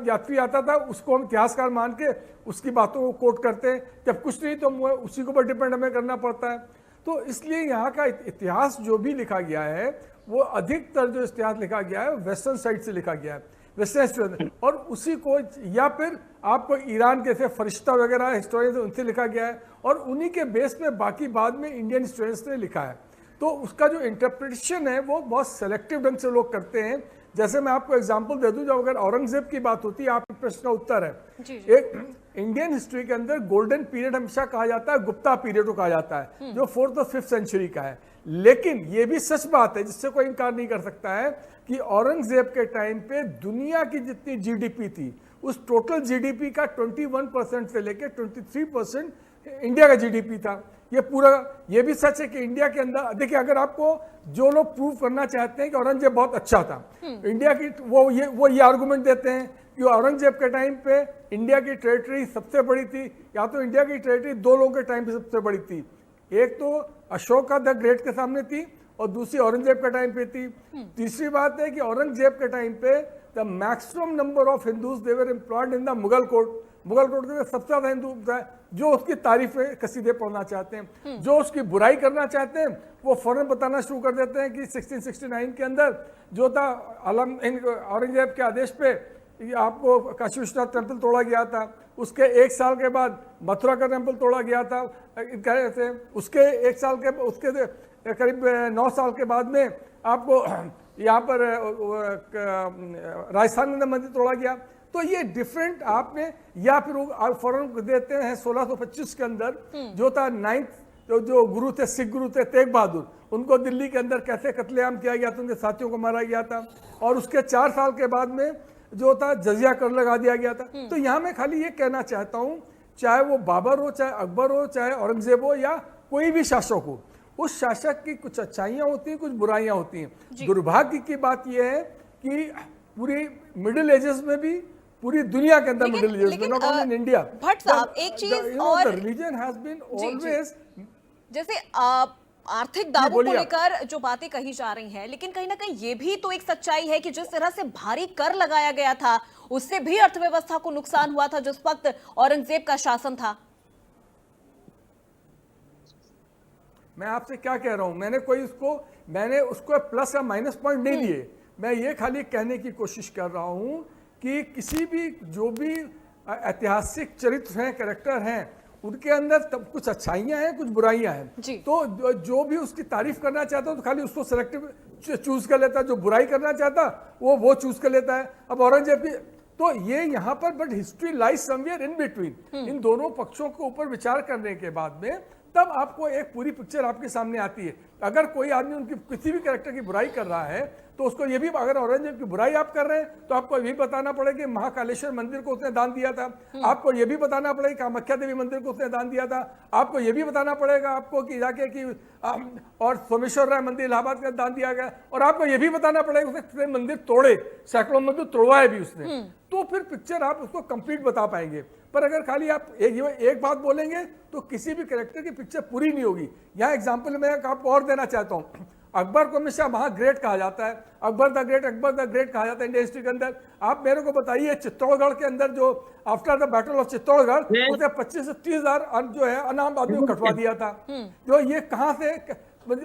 यात्री आता था, उसको हम इतिहासकार मान के उसकी बातों को कोट करते हैं, जब कुछ नहीं तो उसी के ऊपर डिपेंड हमें करना पड़ता है। तो इसलिए यहाँ का इतिहास जो भी लिखा गया है वो अधिकतर जो इतिहास लिखा गया है वेस्टर्न साइड से लिखा गया है, वेस्टर्न, और उसी को या फिर आपको ईरान के थे फरिश्ता वगैरह हिस्टोरियन उनसे लिखा गया है, और उन्हीं के बेस पे बाकी बाद में इंडियन हिस्टोरियंस ने लिखा है। तो उसका जो इंटरप्रिटेशन है वो बहुत सेलेक्टिव ढंग से लोग करते हैं। जैसे मैं आपको एग्जांपल दे दूं, जब अगर औरंगजेब की बात होती है, आपके प्रश्न का उत्तर है, एक इंडियन हिस्ट्री के अंदर गोल्डन पीरियड हमेशा कहा जाता है, गुप्ता पीरियड को कहा जाता है, जो 4th और 5th सेंचुरी का है। लेकिन ये भी सच बात है जिससे कोई इनकार नहीं कर सकता है कि औरंगजेब के टाइम पे दुनिया की जितनी जीडीपी थी, उस टोटल जीडीपी का 21% से लेकर 23% इंडिया का जीडीपी था। ये पूरा, ये भी सच है कि इंडिया के अंदर देखिए, अगर आपको जो लोग प्रूव करना चाहते हैं कि औरंगजेब बहुत अच्छा था, इंडिया की वो ये आर्गुमेंट देते हैं कि औरंगजेब के टाइम पे इंडिया की टेरिटरी सबसे बड़ी थी, या तो इंडिया की टेरिटरी दो लोगों के टाइम पे सबसे बड़ी थी, एक तो अशोका द ग्रेट के सामने थी और दूसरी औरंगजेब के टाइम पे थी। तीसरी बात है कि औरंगजेब के टाइम पे the maximum number of Hindus they were employed in the Mughal court के सबसे ज्यादा हिंदू जो उसकी तारीफें कसीदे पढ़ना चाहते हैं, जो उसकी बुराई करना चाहते हैं, वो फौरन बताना शुरू कर देते हैं कि 1669 के अंदर जो था औरंगजेब के आदेश पे आपको काशी विश्वनाथ टेम्पल तोड़ा गया था, उसके एक साल के बाद मथुरा का टेम्पल तोड़ा गया था, उसके एक साल के उसके करीब 9 साल के बाद में आपको यहाँ पर राजस्थान में मंदिर तोड़ा गया। तो ये डिफरेंट आपने, या फिर फौरन देते हैं 1625 के अंदर जो था 9th जो गुरु थे, सिख गुरु थे तेग बहादुर, उनको दिल्ली के अंदर कैसे कत्लेआम किया गया था, उनके साथियों को मारा गया था, और उसके 4 साल के बाद में जो था जजिया कर लगा दिया गया था। तो यहाँ मैं खाली ये कहना चाहता हूँ, चाहे वो बाबर हो, चाहे अकबर हो, चाहे औरंगजेब हो, या कोई भी शासक हो, उस शासक की कुछ अच्छाइयाँ होती हैं, कुछ बुराइयाँ होती हैं। दुर्भाग्य की बात यह है कि पूरी मिडिल एजेस में भी, पूरी दुनिया के अंदर मिडिल एजेस में, not only in India, Bhatt साहब एक चीज और, रिलीजन हैज बीन ऑलवेज, जैसे आर्थिक दावों को लेकर जो बातें कही जा रही हैं, लेकिन कहीं ना कहीं ये भी तो एक सच्चाई है कि जिस तरह से भारी कर लगाया गया था उससे भी अर्थव्यवस्था को नुकसान हुआ था जिस वक्त औरंगजेब का शासन था। मैं आपसे क्या कह रहा हूं, मैंने उसको प्लस या माइनस पॉइंट नहीं दिए, मैं ये खाली कहने की कोशिश कर रहा हूं कि किसी भी जो भी ऐतिहासिक चरित्र हैं, कैरेक्टर हैं, उनके अंदर तब कुछ अच्छाइयां हैं, कुछ बुराइयां हैं। तो जो भी उसकी तारीफ करना चाहता है तो खाली उसको सेलेक्टिव चूज कर लेता है, जो बुराई करना चाहता वो चूज कर लेता है। अब औरंगजेब की तो ये यहाँ पर, but history lies somewhere in between, इन दोनों पक्षों के ऊपर विचार करने के बाद में तब आपको एक पूरी पिक्चर आपके सामने आती है। अगर कोई आदमी उनकी किसी भी कैरेक्टर की बुराई कर रहा है तो उसको ये भी, अगर औरंगजेब की बुराई आप कर रहे हैं तो आपको ये भी बताना पड़ेगा कि महाकालेश्वर मंदिर को उसने दान दिया था, आपको ये भी बताना पड़ेगा कामाख्या देवी मंदिर को उसने दान दिया था, आपको ये भी बताना पड़ेगा आपको कि जाके कि और सोमेश्वर राय मंदिर इलाहाबाद का दान दिया गया, और आपको ये भी बताना पड़ेगा उसने मंदिर तोड़े, सैकड़ों मंदिर तोड़वाए भी उसने, तो फिर पिक्चर आप उसको कंप्लीट बता पाएंगे। पर अगर खाली आप एक बात बोलेंगे तो किसी भी कैरेक्टर की पिक्चर पूरी नहीं होगी। यहाँ एग्जाम्पल मैं आपको और देना चाहता हूँ, अकबर को हमेशा महाग्रेट कहा जाता है, अकबर द ग्रेट कहा जाता है इंडियन हिस्ट्री के अंदर। आप मेरे को बताइए चित्तौड़गढ़ के अंदर जो after the battle of Chittorgarh उसने 25 से 30 हजार जो है अनाम आदमी को कटवा दिया था। जो ये कहाँ से,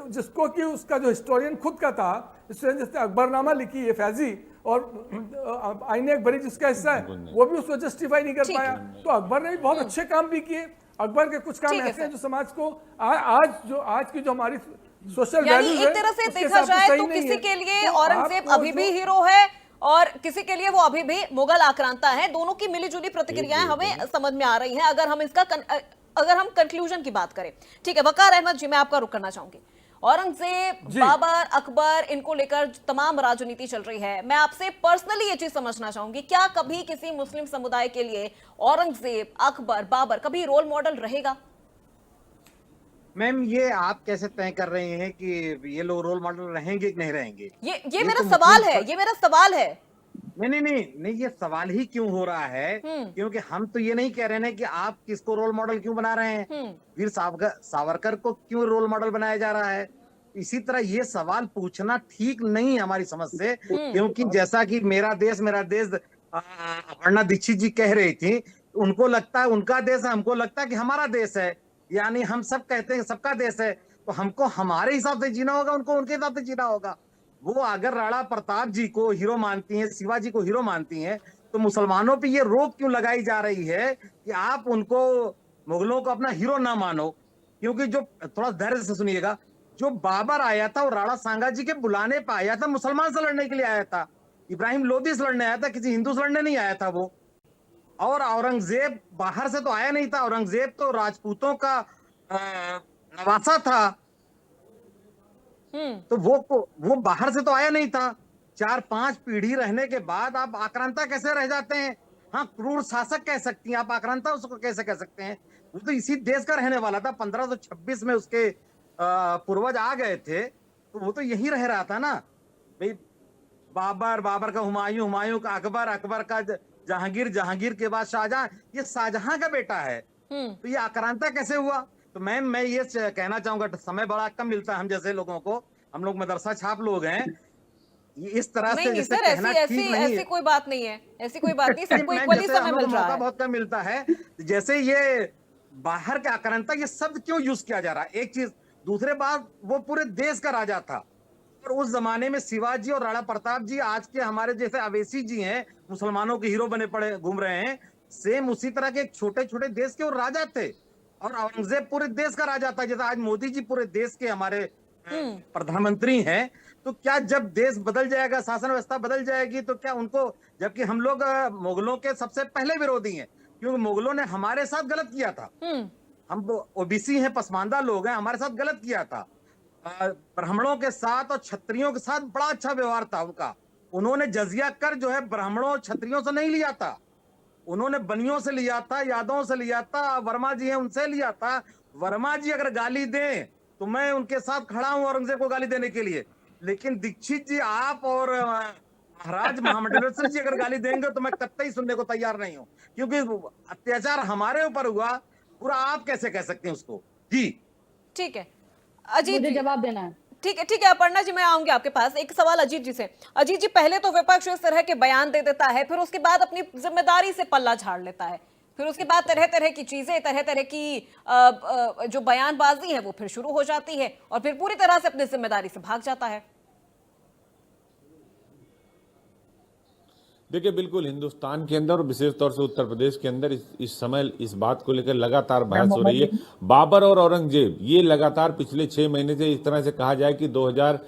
जिसको कि उसका जो हिस्टोरियन खुद का था, जिसने अकबरनामा लिखी है फैजी, और आईने अकबरी जिसका हिस्सा है, वो भी उसको जस्टिफाई नहीं कर पाया। तो अकबर ने भी बहुत अच्छे काम भी किए। अकबर के कुछ काम ऐसे हैं जो समाज को आज की जो हमारी सोशल वैल्यूज है, एक तरह से देखा जाए तो किसी के लिए औरंगजेब अभी भी हीरो है और किसी के लिए वो अभी भी मुगल आक्रांता है। दोनों की मिलीजुली प्रतिक्रियाएं हमें समझ में आ रही हैं। अगर हम इसका अगर हम कंक्लूजन की बात करें, ठीक है, वकार अहमद जी, मैं आपका रुख करना चाहूंगी। औरंगजेब, बाबर, अकबर, इनको लेकर तमाम राजनीति चल रही है। मैं आपसे पर्सनली ये चीज समझना चाहूंगी, क्या कभी किसी मुस्लिम समुदाय के लिए औरंगजेब, अकबर, बाबर कभी रोल मॉडल रहेगा? मैम, ये आप कैसे तय कर रहे हैं कि ये लोग रोल मॉडल रहेंगे कि नहीं रहेंगे? ये मेरा सवाल है, ये मेरा सवाल है। नहीं, ये सवाल ही क्यों हो रहा है? क्योंकि हम तो ये नहीं कह रहे हैं कि आप किसको रोल मॉडल क्यों बना रहे हैं। वीर सावरकर को क्यों रोल मॉडल बनाया जा रहा है? इसी तरह ये सवाल पूछना ठीक नहीं है हमारी समझ से, क्योंकि जैसा कि मेरा देश अपर्णा दीक्षित जी कह रही थी, उनको लगता है उनका देश है, हमको लगता है कि हमारा देश है। यानी हम सब कहते हैं सबका देश है, तो हमको हमारे हिसाब से जीना होगा, उनको उनके हिसाब से जीना होगा। वो अगर राणा प्रताप जी को हीरो मानती हैं, शिवाजी को हीरो मानती हैं, तो मुसलमानों पे ये रोक क्यों लगाई जा रही है कि आप उनको, मुगलों को अपना हीरो ना मानो? क्योंकि जो, थोड़ा धैर्य से सुनिएगा, जो बाबर आया था वो राणा सांगा जी के बुलाने पर आया था, मुसलमान से लड़ने के लिए आया था। इब्राहिम लोदी से लड़ने आया था, किसी हिंदू से लड़ने नहीं आया था वो। और औरंगजेब बाहर से तो आया नहीं था, औरंगजेब तो राजपूतों का नवासा था, तो वो बाहर से तो आया नहीं था। 4-5 पीढ़ी रहने के बाद आप आक्रांता कैसे रह जाते हैं? हाँ, क्रूर शासक कह सकती हैं आप, आक्रांता उसको कैसे कह सकते हैं? वो तो इसी देश का रहने वाला था। 1526 में उसके पूर्वज आ गए थे, तो वो तो यही रह रहा था ना भाई। बाबर का हुमायूं, हुमायूं का अकबर का जहांगीर के बाद शाहजहां, ये शाहजहां का बेटा है, तो ये आक्रांता कैसे हुआ? तो मैं ये कहना चाहूंगा, समय बड़ा कम मिलता है हम जैसे लोगों को, हम लोग मदरसा छाप लोग हैं, ये इस तरह से जैसे सर, कहना ठीक नहीं है। ऐसी कोई बात नहीं है, ऐसी कोई बात नहीं, सबको इक्वली समय मिल रहा है। बहुत कम मिलता है। जैसे ये बाहर के आक्रांता, ये शब्द क्यों यूज किया जा रहा है? एक चीज, दूसरे बात, वो पूरे देश का राजा था, और उस जमाने में शिवाजी और राणा प्रताप जी आज के हमारे जैसे अवैसी जी हैं, मुसलमानों के हीरो बने पड़े घूम रहे हैं, सेम उसी तरह के छोटे छोटे देश के वो राजा थे। और औरंगजेब पूरे देश का राजा था, जैसे आज मोदी जी पूरे देश के हमारे प्रधानमंत्री हैं। तो क्या जब देश बदल जाएगा, शासन व्यवस्था बदल जाएगी, तो क्या उनको, जबकि हम लोग मुगलों के सबसे पहले विरोधी हैं, क्योंकि मुगलों ने हमारे साथ गलत किया था। हम ओबीसी हैं, पसमानदा लोग हैं, हमारे साथ गलत किया था। ब्राह्मणों के साथ और क्षत्रियों के साथ बड़ा अच्छा व्यवहार था उनका। उन्होंने जजिया कर जो है ब्राह्मणों और क्षत्रियों से नहीं लिया था, उन्होंने बनियों से लिया था, यादवों से लिया था, वर्मा जी हैं उनसे लिया था। वर्मा जी अगर गाली दें तो मैं उनके साथ खड़ा हूं औरंगजेब को गाली देने के लिए, लेकिन दीक्षित जी, आप और महाराज महामंडलेश्वर जी अगर गाली देंगे तो मैं कतई सुनने को तैयार नहीं हूं, क्योंकि अत्याचार हमारे ऊपर हुआ, पूरा आप कैसे कह सकते हैं उसको? जी ठीक है, अजीत मुझे जी जवाब देना है। ठीक है अपर्णा जी, मैं आऊंगी आपके पास। एक सवाल अजीत जी से। अजीत जी, पहले तो विपक्ष इस तरह के बयान दे देता है, फिर उसके बाद अपनी जिम्मेदारी से पल्ला झाड़ लेता है, फिर उसके बाद तरह तरह की चीजें, तरह तरह की जो बयानबाजी है वो फिर शुरू हो जाती है, और फिर पूरी तरह से अपनी जिम्मेदारी से भाग जाता है। देखिए, बिल्कुल हिंदुस्तान के अंदर और विशेष तौर से उत्तर प्रदेश के अंदर इस समय इस बात को लेकर लगातार बहस हो रही है। बाबर और औरंगजेब, ये लगातार पिछले 6 महीने से इस तरह से कहा जाए कि 2000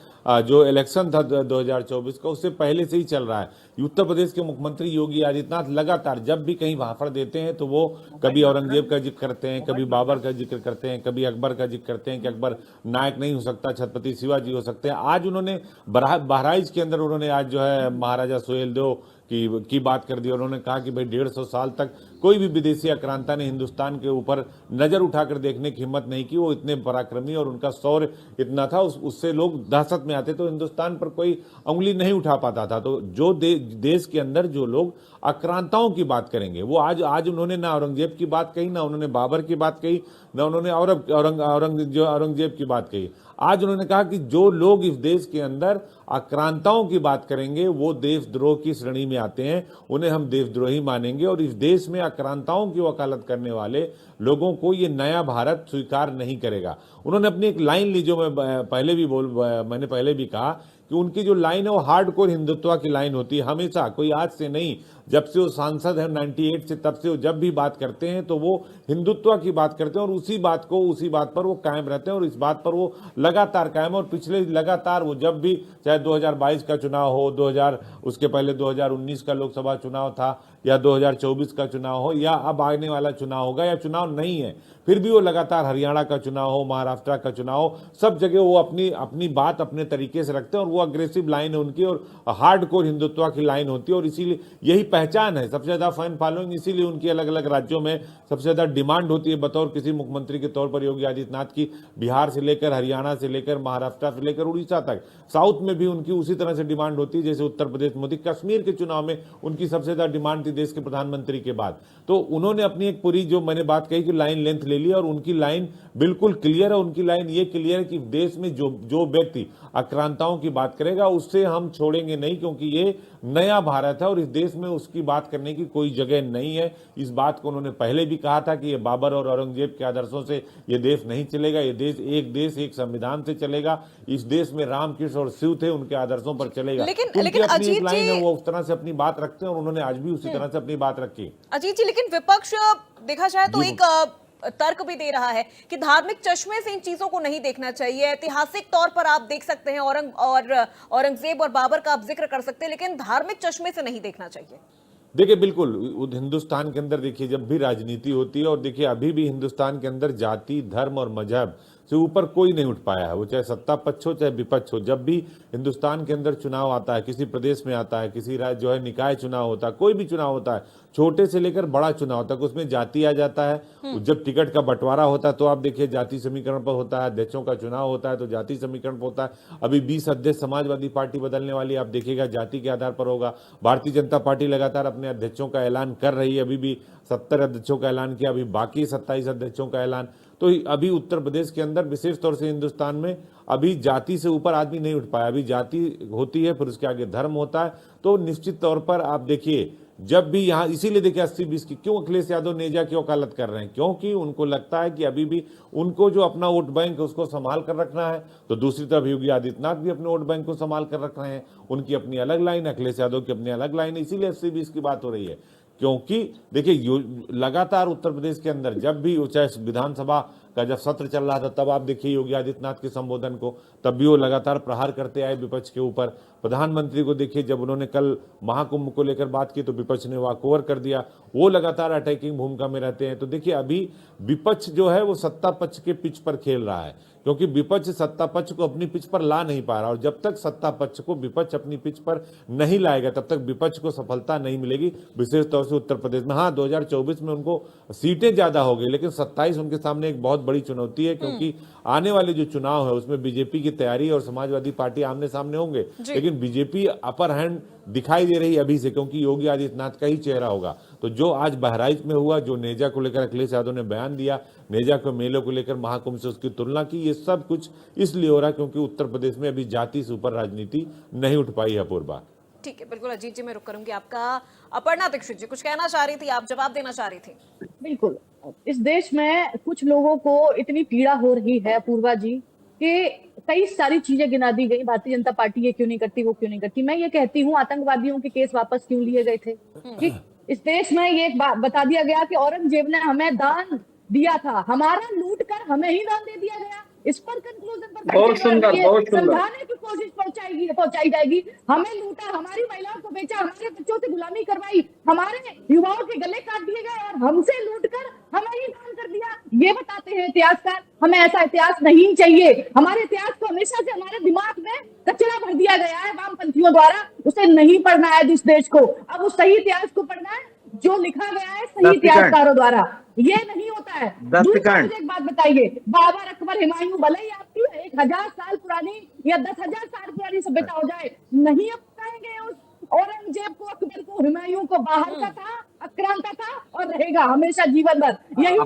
जो इलेक्शन था 2024 का, उससे पहले से ही चल रहा है। उत्तर प्रदेश के मुख्यमंत्री योगी आदित्यनाथ लगातार जब भी कहीं भाषण देते हैं तो वो कभी औरंगजेब का जिक्र करते हैं, कभी बाबर का जिक्र करते हैं, कभी अकबर का जिक्र करते हैं कि अकबर नायक नहीं हो सकता, छत्रपति शिवाजी हो सकते हैं। आज उन्होंने बहराइच के अंदर उन्होंने आज जो है महाराजा सुहेलदेव की बात कर दी। उन्होंने कहा कि भाई 150 साल तक कोई भी विदेशी आक्रांता ने हिंदुस्तान के ऊपर नजर उठाकर देखने की हिम्मत नहीं की। वो इतने पराक्रमी और उनका शौर्य इतना था, उससे लोग दहशत में आते, तो हिंदुस्तान पर कोई उंगली नहीं उठा पाता था। तो जो देश के अंदर जो लोग आक्रांताओं की बात करेंगे, वो आज उन्होंने ना औरंगजेब की बात कही, ना उन्होंने बाबर की बात कही, ना उन्होंने औरंगजेब की बात कही। आज उन्होंने कहा कि जो लोग इस देश के अंदर आक्रांताओं की बात करेंगे वो देशद्रोह की श्रेणी में आते हैं, उन्हें हम देशद्रोही मानेंगे, और इस देश में आक्रांताओं की वकालत करने वाले लोगों को ये नया भारत स्वीकार नहीं करेगा। उन्होंने अपनी एक लाइन ली, जो मैंने पहले भी कहा कि उनकी जो लाइन है वो हार्डकोर हिंदुत्व की लाइन होती है। हमेशा, कोई आज से नहीं, जब से वो सांसद है 98 से, तब से वो जब भी बात करते हैं तो वो हिंदुत्व की बात करते हैं, और उसी बात पर वो कायम रहते हैं, और इस बात पर वो लगातार कायम। और पिछले लगातार वो जब भी, चाहे 2022 का चुनाव हो, उसके पहले 2019 का लोकसभा चुनाव था, या 2024 का चुनाव हो या अब आने वाला चुनाव होगा या चुनाव नहीं है, फिर भी वो लगातार हरियाणा का चुनाव हो, महाराष्ट्र का चुनाव हो, सब जगह वो अपनी बात अपने तरीके से रखते हैं और वो अग्रेसिव लाइन है उनकी और हार्डकोर हिंदुत्व की लाइन होती है और इसीलिए यही पहचान है, सबसे ज्यादा फैन फॉलोइंग इसीलिए उनकी अलग अलग राज्यों में सबसे ज्यादा डिमांड होती है बतौर किसी मुख्यमंत्री के तौर पर योगी आदित्यनाथ की। बिहार से लेकर हरियाणा से लेकर महाराष्ट्र से लेकर उड़ीसा तक, साउथ में भी उनकी उसी तरह से डिमांड होती है जैसे उत्तर प्रदेश मोदी। कश्मीर के चुनाव में उनकी सबसे ज्यादा डिमांड थी देश के प्रधानमंत्री के बाद। तो उन्होंने अपनी एक पूरी जो मैंने बात कही कि लाइन लेंथ ले ली और उनकी लाइन बिल्कुल क्लियर है। उनकी लाइन ये क्लियर है कि देश में जो व्यक्ति आक्रांताओं की बात करेगा उससे हम छोड़ेंगे नहीं, क्योंकि ये नया भारत है और इस देश में उसकी बात करने की कोई जगह नहीं है। इस बात को उन्होंने पहले भी कहा था कि ये बाबर और औरंगजेब के आदर्शों से ये देश नहीं चलेगा, ये देश एक संविधान से चलेगा। इस देश में राम कृष्ण और शिव थे, उनके आदर्शों पर चलेगा। लेकिन अपनी अजीत लाइन है, जी वो उस तरह से अपनी बात रखते हैं और उन्होंने आज भी उसी तरह से अपनी बात रखी। अजीत जी, लेकिन विपक्ष देखा जाए तो एक तर्क भी दे रहा है कि धार्मिक चश्मे से इन चीजों को नहीं देखना चाहिए। ऐतिहासिक तौर पर आप देख सकते हैं औरंगजेब और बाबर का आप जिक्र कर सकते हैं, लेकिन धार्मिक चश्मे से नहीं देखना चाहिए। देखिए बिल्कुल, हिंदुस्तान के अंदर देखिए जब भी राजनीति होती है और देखिए अभी भी हिंदुस्तान के अंदर जाति, धर्म और मजहब से ऊपर कोई नहीं उठ पाया है, वो चाहे सत्ता पक्ष हो चाहे विपक्ष हो। जब भी हिंदुस्तान के अंदर चुनाव आता है, किसी प्रदेश में आता है, किसी राज्य जो है निकाय चुनाव होता है, कोई भी चुनाव होता है, छोटे से लेकर बड़ा चुनाव तक, उसमें जाति आ जाता है। जब टिकट का बंटवारा होता है तो आप देखिए जाति समीकरण पर होता है, अध्यक्षों का चुनाव होता है तो जाति समीकरण पर होता है। अभी 20 अध्यक्ष समाजवादी पार्टी बदलने वाली, आप देखिएगा जाति के आधार पर होगा। भारतीय जनता पार्टी लगातार अपने अध्यक्षों का ऐलान कर रही है, अभी भी 70 अध्यक्षों का ऐलान किया, अभी बाकी 27 अध्यक्षों का ऐलान। तो अभी उत्तर प्रदेश के अंदर विशेष तौर से हिंदुस्तान में अभी जाति से ऊपर आदमी नहीं उठ पाया। अभी जाति होती है, फिर उसके आगे धर्म होता है। तो निश्चित तौर पर आप देखिए जब भी यहाँ, इसीलिए देखिए 80-20 की क्यों अखिलेश यादव नेजा की वकालत कर रहे हैं, क्योंकि उनको लगता है कि अभी भी उनको जो अपना वोट बैंक है उसको संभाल कर रखना है। तो दूसरी तरफ योगी आदित्यनाथ भी अपने वोट बैंक को संभाल कर रख रहे हैं, उनकी अपनी अलग लाइन, अखिलेश यादव की अपनी अलग लाइन है। इसीलिए 80-20 की बात हो रही है, क्योंकि देखिए लगातार उत्तर प्रदेश के अंदर जब भी चाहे विधानसभा का जब सत्र चल रहा था तब आप देखिए योगी आदित्यनाथ के संबोधन को, तब भी वो लगातार प्रहार करते आए विपक्ष के ऊपर। प्रधानमंत्री को देखिए जब उन्होंने कल महाकुंभ को लेकर बात की तो विपक्ष ने वॉक ओवर कर दिया, वो लगातार अटैकिंग भूमिका में रहते हैं। तो देखिए अभी विपक्ष जो है वो सत्ता पक्ष के पिच पर खेल रहा है, क्योंकि विपक्ष सत्ता पक्ष को अपनी पिच पर ला नहीं पा रहा, और जब तक सत्ता पक्ष को विपक्ष अपनी पिच पर नहीं लाएगा तब तक विपक्ष को सफलता नहीं मिलेगी, विशेष तौर से उत्तर प्रदेश में। हाँ, 2024 में उनको सीटें ज्यादा हो गई, लेकिन 27 उनके सामने एक बहुत बड़ी चुनौती है, क्योंकि आने वाले जो चुनाव है उसमें बीजेपी की तैयारी और समाजवादी पार्टी आमने सामने होंगे, लेकिन बीजेपी अपर हैंड दिखाई दे रही अभी से, क्योंकि योगी आदित्यनाथ का ही चेहरा होगा। तो जो आज बहराइच में हुआ, जो नेजा को लेकर अखिलेश यादव ने बयान दिया, नेजा के मेले को लेकर महाकुंभ से उसकी तुलना की, ये सब कुछ इसलिए हो रहा है क्योंकि उत्तर प्रदेश में अभी जाति से ऊपर राजनीति नहीं उठ पाई है। पूर्वा, ठीक है, बिल्कुल अजीत जी, मैं रुक करूंगी आपका। अपर्णा दीक्षित जी कुछ कहना चाह रही थी, आप जवाब देना चाह रही थी। बिल्कुल, इस देश में कुछ लोगों को इतनी पीड़ा हो रही है पूर्वा जी कि कई सारी चीजें गिना दी गई, भारतीय जनता पार्टी ये क्यों नहीं करती, वो क्यों नहीं करती। मैं ये कहती हूँ आतंकवादियों के केस वापस क्यों लिए गए थे। ठीक, इस देश में ये बता दिया गया कि औरंगजेब ने हमें दान दिया था, हमारा लूट कर हमें ही दान दे दिया गया। इस पर कंक्लूजन पर बहुत सुंदर समझाने की कोशिश पहुंचाई जाएगी। हमें लूटा, हमारी महिलाओं को बेचा, हमारे बच्चों से गुलामी करवाई, हमारे युवाओं के गले काट दिए गए और हमसे लूट कर हमें ही दान कर दिया। ये बताते हैं इतिहासकार। हमें ऐसा इतिहास नहीं चाहिए। हमारे इतिहास को हमेशा से हमारे दिमाग में कचरा भर दिया गया है वामपंथियों द्वारा। उसे नहीं पढ़ना है इस देश को, अब उस सही इतिहास को पढ़ना है जो लिखा गया है सही इतिहासकारों द्वारा। ये नहीं होता है। दूसरा मुझे एक बात बताइए, बाबर, अकबर, हुमायूं, भले ही आपकी 1000 साल पुरानी या 10,000 साल पुरानी सभ्यता हो जाए, नहीं अपनाएंगे उस औरंगजेब को, अकबर को, हुमायूं को। बाहर का था, आक्रांता था और रहेगा हमेशा जीवन भर। यही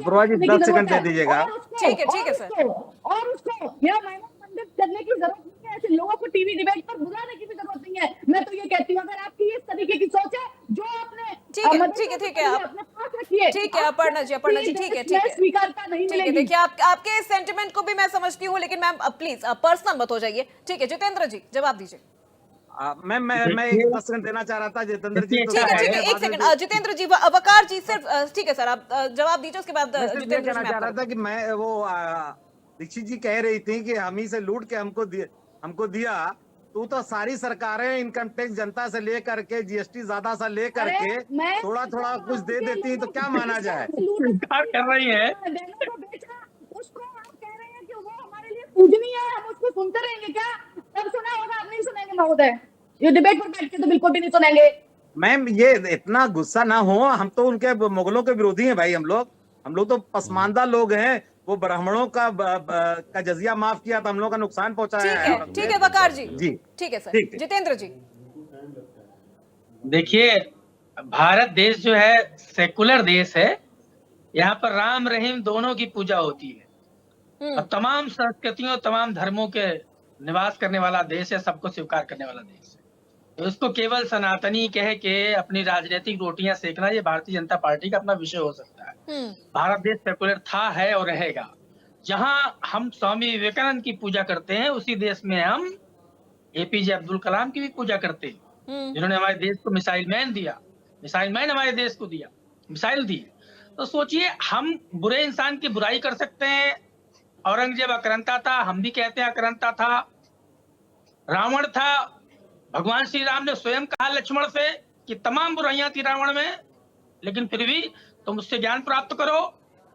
10 सेकंड दे दीजिएगा। ठीक है सर। और उसको यह महिमा मंडित करने की जरूरत नहीं है, ऐसे लोगों को टीवी डिबेट पर बुलाने की भी जरूरत नहीं है। मैं तो ये कहती हूँ अगर आपकी इस तरीके की सोच है जो आपने ठीक है अपर्णा जी, ठीक है, स्वीकारता नहीं मिलेगी। देखिए आपके सेंटिमेंट को भी मैं समझती हूँ, लेकिन मैम प्लीज पर्सनल मत हो जाइए। ठीक है, जितेंद्र जी जवाब दीजिए। मैं 10 सेकंड देना चाह रहा था जितेंद्र जी। ठीक है, 1 सेकंड जितेंद्र जी, वकार जी सिर्फ ठीक है सर, आप जवाब दीजिए, उसके बाद जितेंद्र जी। मैं चाह रहा था कि मैं वो दीक्षित जी कह रही थी कि हम ही से लूट के हमको दिया, तू तो सारी सरकारें इनकम टैक्स जनता से लेकर के जीएसटी ज्यादा सा लेकर अरे, के मैं थोड़ा थोड़ा कुछ दे देती हैं, तो क्या माना जाए? स्वीकार कर रही है। बहनों को बेचा, उसको आप कह रहे हैं कि वो हमारे लिए पूजनीय है, हम उसको सुनते रहेंगे क्या? तब सुना होगा, आप नहीं सुनेंगे महोदय। ये डिबेट पर बैठ के तो बिल्कुल भी नहीं सुनेंगे। मैम ये इतना गुस्सा ना हो, हम तो उनके मुगलों के विरोधी हैं भाई। हम लोग तो पसमानदा लोग हैं। वो ब्राह्मणों का जजिया माफ किया तो हम लोग का नुकसान पहुंचाया है। ठीक है वकार जी, जी ठीक है सर। ठीक है। जितेंद्र जी, देखिए, भारत देश जो है सेकुलर देश है। यहाँ पर राम रहीम दोनों की पूजा होती है और तमाम संस्कृतियों, तमाम धर्मों के निवास करने वाला देश है, सबको स्वीकार करने वाला देश है। तो इसको केवल सनातनी कह के अपनी राजनीतिक रोटियां सेकना, ये भारतीय जनता पार्टी का अपना विषय हो सकता है। भारत देश सेकुलर था, है और रहेगा। जहां हम स्वामी विवेकानंद की पूजा करते हैं, उसी देश में हम एपीजे अब्दुल कलाम की भी पूजा करते हैं, जिन्होंने हमारे देश को मिसाइल मैन दिया। मिसाइल मैन हमारे देश को दिया, मिसाइल दी। तो सोचिए, हम बुरे इंसान की बुराई कर सकते हैं। औरंगजेब आक्रांता था, हम भी कहते हैं आक्रांता था। रावण था, भगवान श्री राम ने स्वयं कहा लक्ष्मण से कि तमाम बुराइयां थी रावण में, लेकिन फिर भी तुम उससे ज्ञान प्राप्त करो।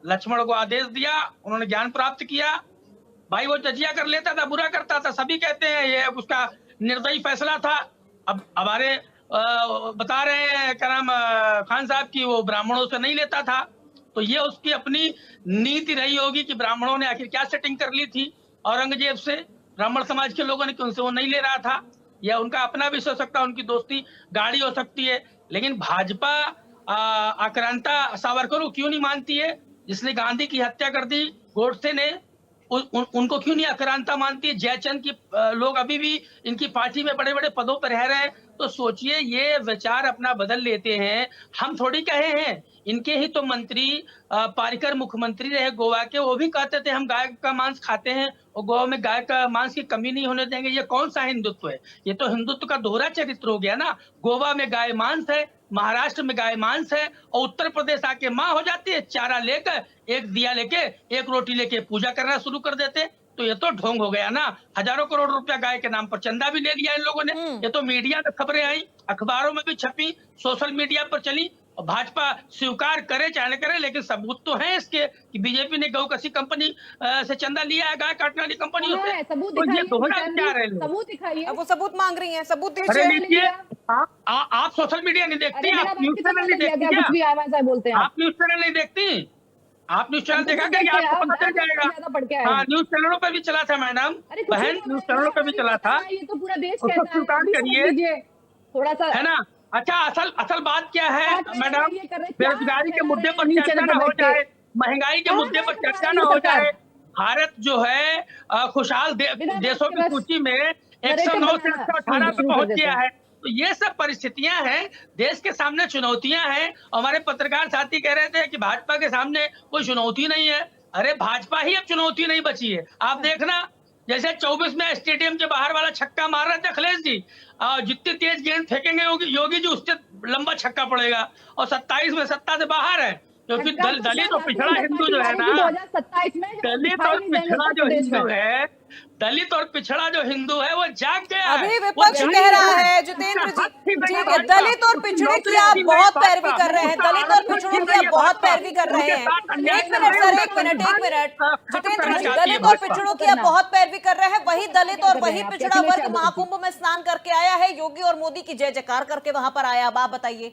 लक्ष्मण को आदेश दिया, उन्होंने ज्ञान प्राप्त किया। भाई वो जजिया कर लेता था, बुरा करता था, सभी कहते हैं ये उसका निर्दयी फैसला था। अब हमारे बता रहे हैं क्या नाम खान साहब की, वो ब्राह्मणों से नहीं लेता था। तो ये उसकी अपनी नीति रही होगी कि ब्राह्मणों ने आखिर क्या सेटिंग कर ली थी औरंगजेब से, ब्राह्मण समाज के लोगों ने, कि उनसे वो नहीं ले रहा था। या उनका अपना भी हो सकता है, उनकी दोस्ती गाढ़ी हो सकती है। लेकिन भाजपा आक्रांता सावरकर को क्यों नहीं मानती है, जिसने गांधी की हत्या कर दी, गोडसे ने, उनको क्यों नहीं आक्रांता मानती है? जयचंद की लोग अभी भी इनकी पार्टी में बड़े बड़े पदों पर रह रहे हैं। तो सोचिए, ये विचार अपना बदल लेते हैं। हम थोड़ी कहे हैं, इनके ही तो मंत्री पारिकर मुख्यमंत्री रहे गोवा के, वो भी कहते थे हम गाय का मांस खाते हैं और गोवा में गाय का मांस की कमी नहीं होने देंगे। ये कौन सा हिंदुत्व है? ये तो हिंदुत्व का दोहरा चरित्र हो गया ना। गोवा में गाय मांस है, महाराष्ट्र में गाय मांस है, और उत्तर प्रदेश आके माँ हो जाती है, चारा लेकर, एक दिया लेके, एक रोटी लेके पूजा करना शुरू कर देते। तो ये तो ढोंग हो गया ना। हजारों करोड़ रुपया गाय के नाम पर चंदा भी ले लिया इन लोगों ने। ये तो मीडिया में खबरें आई, अखबारों में भी छपी, सोशल मीडिया पर चली। और भाजपा स्वीकार करे चाहे न करे, लेकिन सबूत तो है इसके कि बीजेपी ने गौ कसी कंपनी से चंदा लिया है, गाय काटने वाली कंपनी से। तो ये दोहरा विचार है। सबूत दिखाइए। अब वो सबूत मांग रही हैं, सबूत अरे दीजिए। लीजिए, आप सोशल मीडिया नहीं देखती, आप न्यूज चैनल नहीं देखती क्या? कुछ भी आवाज है बोलते हैं आप न्यूज चैनल नहीं देखती? आप न्यूज चैनल देखा कि आपको पता चल जाएगा। हाँ, न्यूज चैनलों पे भी चला था मैडम, बहन, न्यूज चैनलों पे भी चला था। ये तो पूरा देश उसको कहता है, स्वीकार करिए, थोड़ा सा, है ना। अच्छा, असल बात क्या है मैडम? ये कर रहे हैं, बेरोजगारी के मुद्दे पर न्यूज़ चर्चा चैनल न पे हो बैठ के। जाए, महंगाई के मुद्दे पर चर्चा न हो जाए। भारत जो है खुशहाल देशों की सूची में 109 से 118 पे पहुंच गया है। तो ये सब परिस्थितियां हैं, देश के सामने चुनौतियां हैं। हमारे पत्रकार साथी कह रहे थे कि भाजपा के सामने कोई चुनौती नहीं है। अरे भाजपा ही अब चुनौती नहीं बची है। आप देखना, जैसे 24 में स्टेडियम के बाहर वाला छक्का मार रहे थे अखिलेश जी, जितनी तेज गेंद फेंकेंगे योगी जी, उससे लंबा छक्का पड़ेगा। और 27 में सत्ता से बाहर है, क्योंकि दलित और पिछड़ा हिंदू जो है ना, 2027 में दलित और पिछड़ा जो हिंदू है, दलित और पिछड़ा जो हिंदू है, वो जाग गया है। अभी विपक्ष कह रहा है, जितेंद्र जी, ठीक है, दलित और पिछड़े की आप बहुत पैरवी कर रहे हैं, दलित और पिछड़ों की आप बहुत पैरवी कर रहे हैं। एक मिनट सर, एक मिनट। जितेंद्र जी, दलित और पिछड़ों की आप बहुत पैरवी कर रहे हैं। वही दलित और वही पिछड़ा वर्ग महाकुंभ में स्नान करके आया है, योगी और मोदी की जय जयकार करके वहां पर आया। अब आप बताइए,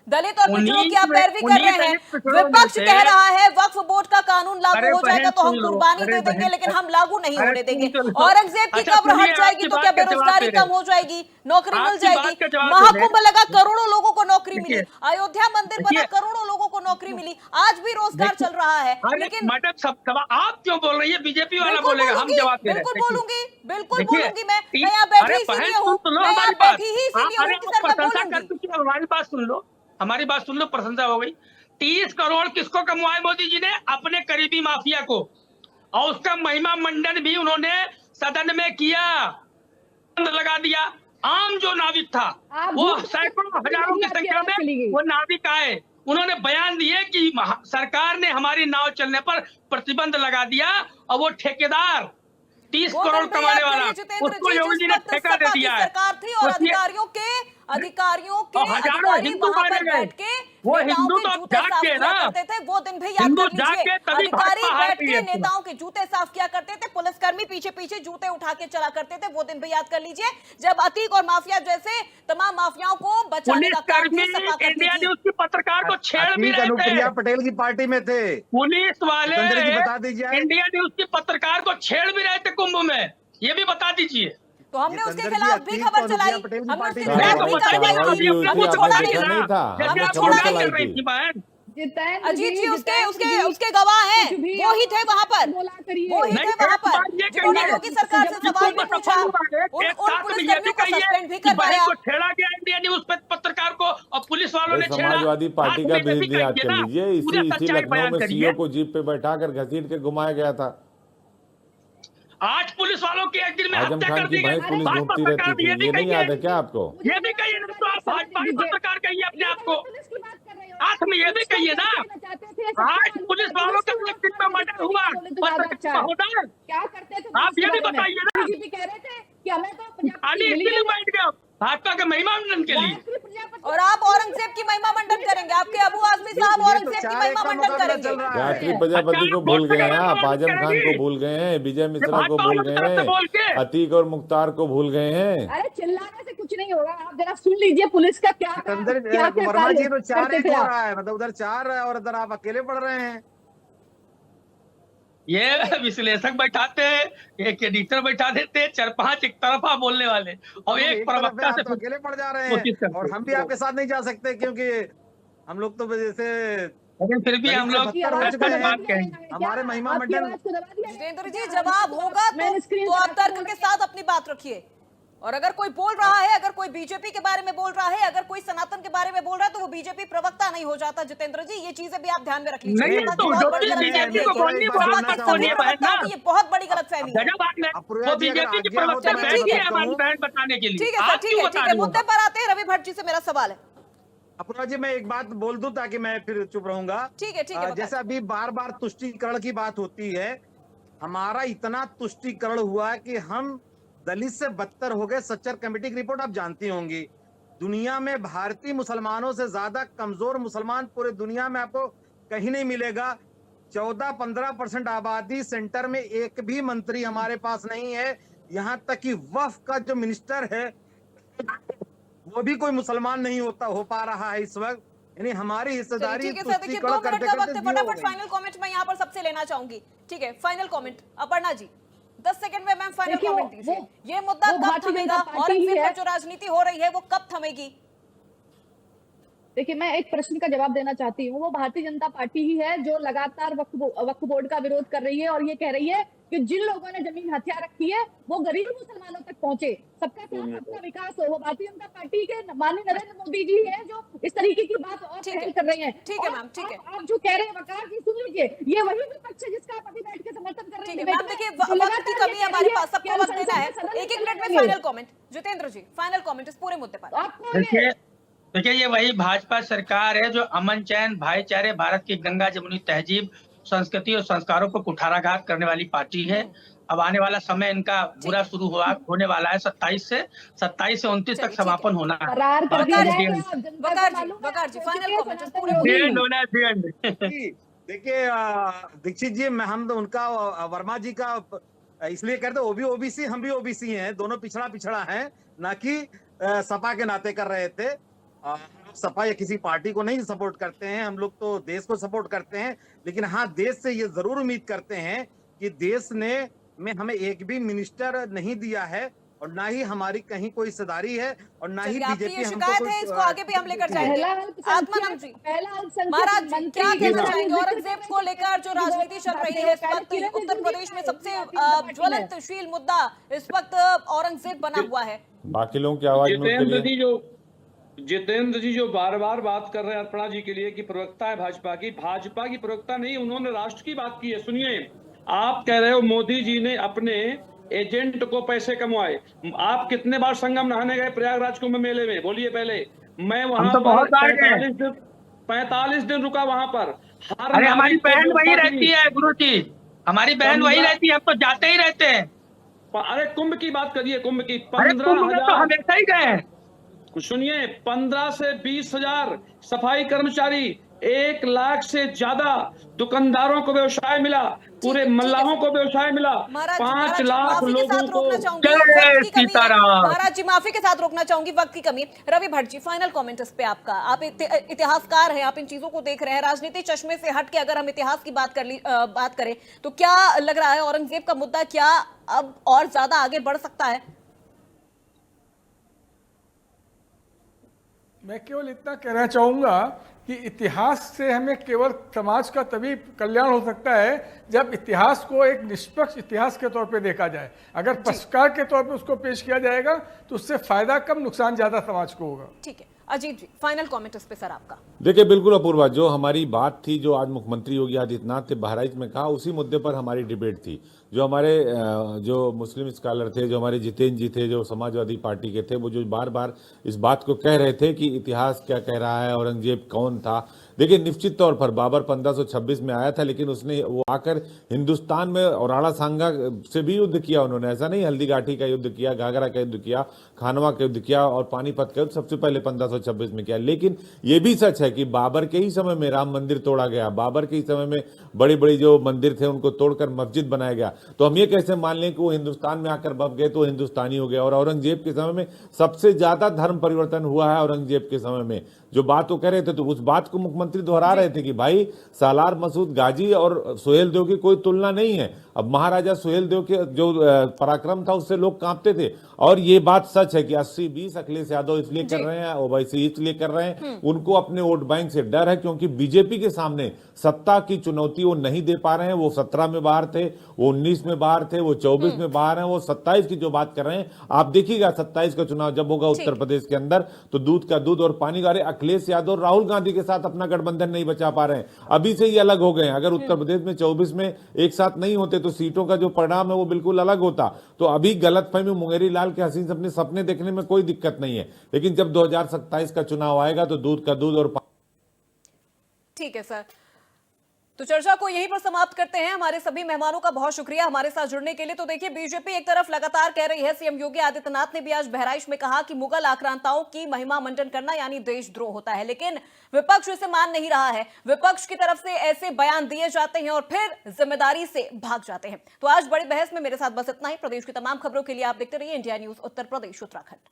दलित और पिछड़ों की आप पैरवी कर रहे हैं। विपक्ष कह रहा है वक्फ बोर्ड का कानून लागू हो जाएगा तो हम कुर्बानी दे देंगे, लेकिन हम लागू नहीं होने देंगे। औरंगजेब की कब्र हट जाएगी तो क्या बेरोजगारी कम हो जाएगी, नौकरी मिल जाएगी? महाकुंभ लगा, करोड़ों लोगों को नौकरी मिली। अयोध्या मंदिर बना, करोड़ों लोगों को नौकरी मिली। आज भी रोजगार चल रहा है। लेकिन मैडम, आप क्यों बोल रही है? बीजेपी वाला बोलेगा, हम जवाब दे रहे हैं। बिल्कुल बोलूंगी, बिल्कुल बोलूंगी। मैं यहाँ बैठी इसीलिए हूँ, मैं यहाँ बैठी ही इसीलिए हूँ कि सर मैं बोलूंगी। हमारी बात सुन लो, हमारी बात सुन लो, प्रशंसा हो गई। 30 करोड़ किसको कमवाए मोदी जी ने? अपने करीबी माफिया को। और उसका महिमा मंडन भी उन्होंने सदन में किया, लगा दिया। आम जो नाविक था, वो सैकड़ों हजारों की संख्या में वो नाविक आए, उन्होंने बयान दिए कि सरकार ने हमारी नाव चलने पर प्रतिबंध लगा दिया। और वो 30 वो करोड़ दिन भी कमाने याद वाला, करिए जितेंद्र उसको जी, योगी जिस जी ने वक्त ठेका दे सपा की दिया है। सरकार थी और सोचिए, अधिकारियों के और हजारों अधिकारी हिंदू वहां मारे पर गए। बैठ के वो नेताओं हिंदू के तो जूते जाग साफ के किया ना, करते थे, वो दिन भी याद हिंदू कर जाग लीजिए। के तभी अधिकारी भाजपा हार बैठ गई के है इसमें। नेताओं के जूते साफ किया करते थे, पुलिसकर्मी पीछे पीछे जूते उठा के चला करते थे, वो दिन भी याद कर लीजिए जब अतीक और माफिया जैसे तमाम माफियाओं को बचाने का काम पुलिसकर्मी भी सपा करती इंडिया थी। न्यूज की पत्रकार को छेड़ भी अतीक रहे थे। अनुप्रिया पटेल की पार्टी में थे। पुलिस वाले जितेंद्र जी बता दीजिए। इंडिया न्यूज की पत्रकार को छेड़ भी रहे थे कुंभ में, ये भी बता दीजिए। तो हमने उसके जितेंद्र जी, खिलाफ भी अतीक खबर और चलाई, अनुप्रिया पटेल की हमने पार्टी उसके में खिलाफ थे। भी कार्रवाई कार्रवाई की, भी हुई थी, हमने आपने छोड़ा देखा नहीं। नहीं था, जबकि आपने आप खबर चुनाव चलाई कर रही थी। थी बहन। जितेंद्र अजीत जी जितेंद्र उसके गवाह हैं, कुछ भी वो ही थे वहां पर, बोला करिए। वो ही नहीं, थे वहां एक पर बात ये जिन्होंने कहिए, योगी सरकार से कि सवाल तुम भी तो पूछा, सफल हुआ है, उन एक साथ में ये भी पुलिसकर्मियों को कहिए सस्पेंड भी कि बहन करवाया। को छेड़ा गया इंडिया न्यूज पे पत्रकार को और पुलिस वालों ने छेड़ा। समाजवादी पार्टी साथ का में ये भी भी याद कहिए कर ना, लीजिए, पूरे इसी सच्चाई लखनऊ बयान में करिए। सीओ को जीप पे बैठाकर घसीट के घुमाया गया था। आज पुलिस वालों की एक दिन में आजम हत्या खान कर की दी भैंस गई। पुलिस भाजपा घूमती सरकार रहती ये थी, भी ये नहीं कहिए, याद है क्या आपको? ये भी कहिए ना, तो आप भाजपा ही पत्रकार कहिए अपने आप को। पुलिस की बात कर रहे हो। साथ में ये भी कहिए ना, आज पुलिस वालों का एक दिन में मर्डर हुआ, पत्रकार महोदय, क्या करते थे? आप ये भी बताइए ना। बीजेपी कह रहे थे कि हमें तो खाली इसलिए बैठ गया भाजपा के महिमा मंडन के लिए। और आप औरंगजेब की महिमा मंडन करेंगे, आपके अबू आजमी साहब औरंगजेब की महिमा मंडन करेंगे। गायत्री प्रजापति को भूल गए हैं आप, आजम खान को भूल गए हैं, विजय मिश्रा को भूल गए हैं, अतीक और मुख्तार को भूल गए हैं। अरे चिल्लाने से कुछ नहीं होगा, आप जरा सुन लीजिए पुलिस का क्या वर्मा जी तो 4 करते एक थे हो आप। रहा है, मतलब उधर 4 है और इधर आप अकेले पढ़ रहे हैं। ये विश्लेषक बैठाते हैं, एक एडिटर बैठा देते हैं, 4-5 एक तरफा बोलने वाले और एक प्रवक्ता से आप तो अकेले पढ़ जा रहे कोशिश हैं करते और हम भी आपके साथ नहीं जा सकते क्योंकि हम लोग तो जैसे लेकिन फिर भी हम लोग बात कहेंगे। हमारे महिमा मंडन। जितेंद्र जी जवाब होगा तो आप तर्क के साथ अपनी बात रखिए, और अगर कोई बोल रहा है, अगर कोई बीजेपी के बारे में बोल रहा है, अगर कोई सनातन के बारे में बोल रहा है, तो वो बीजेपी प्रवक्ता नहीं हो जाता। जितेंद्र जी ये चीजें भी आप ध्यान में रख लीजिए, नहीं, ये तो बहुत बड़ी जो गलतफहमी है। बीजेपी को बोलनी वो सपा आप के मत सभी बोलिए बहन प्रवक्ताओं ना। की ये बहुत बड़ी गलतफहमी है। गजब बात है, अपूर्वा वो जी, अगर बीजेपी की आज्ञा हो तो प्रवक्ता मैं बैठ गई बताता हमारी हूँ। बहन बताने के लिए। ठीक है सर, आप ठीक क्यों है, बता ठीक है, रही हो? मुद्दे पर आते हैं। रवि भट्ट जी से मेरा सवाल है। अपूर्वा जी, मैं एक बात बोल दूं ताकि मैं फिर चुप रहूंगा। ठीक है, ठीक है, जैसे अभी बार बार तुष्टीकरण की बात होती है, हमारा इतना तुष्टीकरण हुआ कि हम दलित से बदतर हो गए। सच्चर कमेटी की रिपोर्ट आप जानती होंगी, दुनिया में भारतीय मुसलमानों से ज्यादा कमजोर मुसलमान पूरे दुनिया में आपको कहीं नहीं मिलेगा। 14-15% आबादी सेंटर में, एक भी मंत्री हमारे पास नहीं है। यहाँ तक कि वक्फ का जो मिनिस्टर है वो भी कोई मुसलमान नहीं हो पा रहा है इस वक्त। यानी हमारी हिस्सेदारी ठीक है सर, देखिए 2 मिनट का वक्त है, फटाफट फाइनल कमेंट मैं यहाँ पर सबसे लेना चाहूंगी। ठीक है, final comment Aparna ji, 10 second में मैम फाइनल कमेंट दीजिए। ये मुद्दा कब थमेगा? औरंगजेब पर जो राजनीति हो रही है वो कब थमेगी? देखिए, मैं एक प्रश्न का जवाब देना चाहती हूँ। वो भारतीय जनता पार्टी ही है जो लगातार वक्फ बोर्ड का विरोध कर रही है और ये कह रही है कि जिन लोगों ने जमीन हथिया रखी है वो गरीब मुसलमानों तक पहुंचे, सबका साथ सबका विकास हो। वो भारतीय जनता पार्टी के माननीय नरेंद्र मोदी जी है जो इस तरीके की बात और पहल कर रहे हैं। ठीक है मैम, ठीक है। आप जो कह रहे हैं वकार जी, सुन लीजिए, ये वही विपक्ष है जिसका आप अभी बैठ के समर्थन कर रहे हैं। ठीक है मैम, देखिए वक्त की कमी है हमारे पास, सबको वक्त देना है। एक मिनट में फाइनल कमेंट जितेंद्र जी, फाइनल कमेंट इस पूरे मुद्दे पर। देखिए ये वही भाजपा सरकार है जो अमन चैन भाईचारे, भारत की गंगा जमुनी तहजीब, संस्कृति और संस्कारों को कुठाराघात करने वाली पार्टी है। अब आने वाला समय इनका बुरा शुरू होने वाला है। 27 से 29 तक समापन होना है। वकार जी फाइनल कमेंट इस पूरे देखिए दीक्षित जी, मैं हम तो उनका वर्मा जी का इसलिए कहते वो भी ओबीसी, हम भी ओबीसी हैं, दोनों पिछड़ा है, ना कि सपा के नाते कर रहे थे। हम लोग सपा या किसी पार्टी को नहीं सपोर्ट करते हैं, हम लोग तो देश को सपोर्ट करते हैं। लेकिन हाँ, देश से ये जरूर उम्मीद करते हैं कि देश ने में हमें एक भी मिनिस्टर नहीं दिया है और ना ही हमारी कहीं कोई हिस्सेदारी है और ना ही बीजेपी शिकायत है, इसको आगे भी हम लेकर जाएंगे। आत्मानंद जी, महाराज जी क्या कहना चाहेंगे औरंगजेब को लेकर जो राजनीति चल रही है इस वक्त उत्तर प्रदेश में? सबसे ज्वलंतशील मुद्दा इस वक्त औरंगजेब बना हुआ है। बाकी लोगों की आवाज जितेंद्र जी जो बार बार बात कर रहे हैं अर्पणा जी के लिए कि प्रवक्ता है भाजपा की प्रवक्ता नहीं, उन्होंने राष्ट्र की बात की है। सुनिए, आप कह रहे हो मोदी जी ने अपने एजेंट को पैसे कमवाए। आप कितने बार संगम नहाने गए प्रयागराज कुंभ मेले में? बोलिए पहले। मैं वहां तो पर 45 दिन रुका वहां पर। अरे हमारी बहन वही रहती है गुरु जी, हमारी बहन वही रहती है, हम तो जाते ही रहते हैं। अरे कुंभ की बात करिए, कुंभ की अरे कुंभ में तो 15,000, हमेशा ही गए हैं। सुनिए, 15 से 20,000 सफाई कर्मचारी, 1 लाख से ज्यादा दुकानदारों को व्यवसाय मिला, पूरे ठीक है मल्लाहों को व्यवसाय मिला, महाराज 5 लाख माफी के लोगों साथ को। रोकना चाहूंगी, जय वक्त की कमी है। सीताराम। महाराज जी माफी के साथ रोकना चाहूंगी, वक्त की कमी। रवि भट्ट जी, फाइनल कमेंट इस पे आपका। आप इतिहासकार हैं, आप इन चीजों को देख रहे हैं, राजनीति चश्मे से हट के अगर हम इतिहास की बात करें तो क्या लग रहा है, औरंगजेब का मुद्दा क्या अब और ज्यादा आगे बढ़ सकता है? मैं केवल इतना कहना चाहूंगा कि इतिहास से हमें केवल समाज का तभी कल्याण हो सकता है जब इतिहास को एक निष्पक्ष इतिहास के तौर पे देखा जाए। अगर पक्षकार के तौर पे उसको पेश किया जाएगा तो उससे फायदा कम, नुकसान ज्यादा समाज को होगा। ठीक है अजीत जी, फाइनल कमेंट इस पे सर आपका। देखिए बिल्कुल अपूर्वा, जो हमारी बात थी, जो आज मुख्यमंत्री योगी आदित्यनाथ ने बहराइच में कहा, उसी मुद्दे पर हमारी डिबेट थी। जो हमारे जो मुस्लिम स्कॉलर थे, जो हमारे जितेंद्र जी थे, जो समाजवादी पार्टी के थे, वो जो बार बार इस बात को कह रहे थे कि इतिहास क्या कह रहा है, औरंगजेब कौन था। देखिए निश्चित तौर पर बाबर 1526 में आया था, लेकिन उसने वो आकर हिंदुस्तान में औराड़ा सांगा से भी युद्ध किया उन्होंने। ऐसा नहीं, हल्दी घाटी का युद्ध किया, घाघरा का युद्ध किया, खानवा का युद्ध किया और पानीपत का युद्ध सबसे पहले 1526 में किया। लेकिन ये भी सच है कि बाबर के ही समय में राम मंदिर तोड़ा गया, बाबर के ही समय में बड़ी बड़ी जो मंदिर थे उनको तोड़कर मस्जिद बनाया गया। तो हम ये कैसे मान लें कि वो हिंदुस्तान में आकर बस गए तो हिंदुस्तानी हो गया। और औरंगजेब के समय में सबसे ज्यादा धर्म परिवर्तन हुआ है औरंगजेब के समय में। जो बात वो कह रहे थे तो उस बात को मुख्यमंत्री दोहरा रहे थे कि भाई सालार मसूद गाजी और सुहेल देव की कोई तुलना नहीं है। अब महाराजा सुहेल देव के जो पराक्रम था उससे लोग कांपते थे। और ये बात सच है कि 80-20 अखिलेश यादव इसलिए कर रहे हैं, ओवैसी इसलिए कर रहे हैं, उनको अपने वोट बैंक से डर है, क्योंकि बीजेपी के सामने सत्ता की चुनौती वो नहीं दे पा रहे हैं। वो 17 में बाहर थे, वो 19 में बाहर थे, वो 24 में बाहर हैं, वो 27 की जो बात कर रहे हैं। आप देखिएगा 27 का चुनाव जब होगा उत्तर प्रदेश के अंदर तो दूध का दूध और पानी का। अखिलेश यादव राहुल गांधी के साथ अपना गठबंधन नहीं बचा पा रहे हैं, अभी से ही अलग हो गए हैं। अगर उत्तर प्रदेश में 24 में एक साथ नहीं होते तो सीटों का जो परिणाम है वो बिल्कुल अलग होता। तो अभी गलतफहमी मुंगेरी लाल के हसीन अपने सपने देखने में कोई दिक्कत नहीं है, लेकिन जब 2027 का चुनाव आएगा तो दूध का दूध और ठीक है सर, तो चर्चा को यहीं पर समाप्त करते हैं। हमारे सभी मेहमानों का बहुत शुक्रिया हमारे साथ जुड़ने के लिए। तो देखिए, बीजेपी एक तरफ लगातार कह रही है, सीएम योगी आदित्यनाथ ने भी आज बहराइच में कहा कि मुगल आक्रांताओं की महिमा मंडन करना यानी देशद्रोह होता है, लेकिन विपक्ष इसे मान नहीं रहा है। विपक्ष की तरफ से ऐसे बयान दिए जाते हैं और फिर जिम्मेदारी से भाग जाते हैं। तो आज बड़ी बहस में मेरे साथ बस इतना ही। प्रदेश की तमाम खबरों के लिए आप देखते रहिए इंडिया न्यूज उत्तर प्रदेश उत्तराखंड।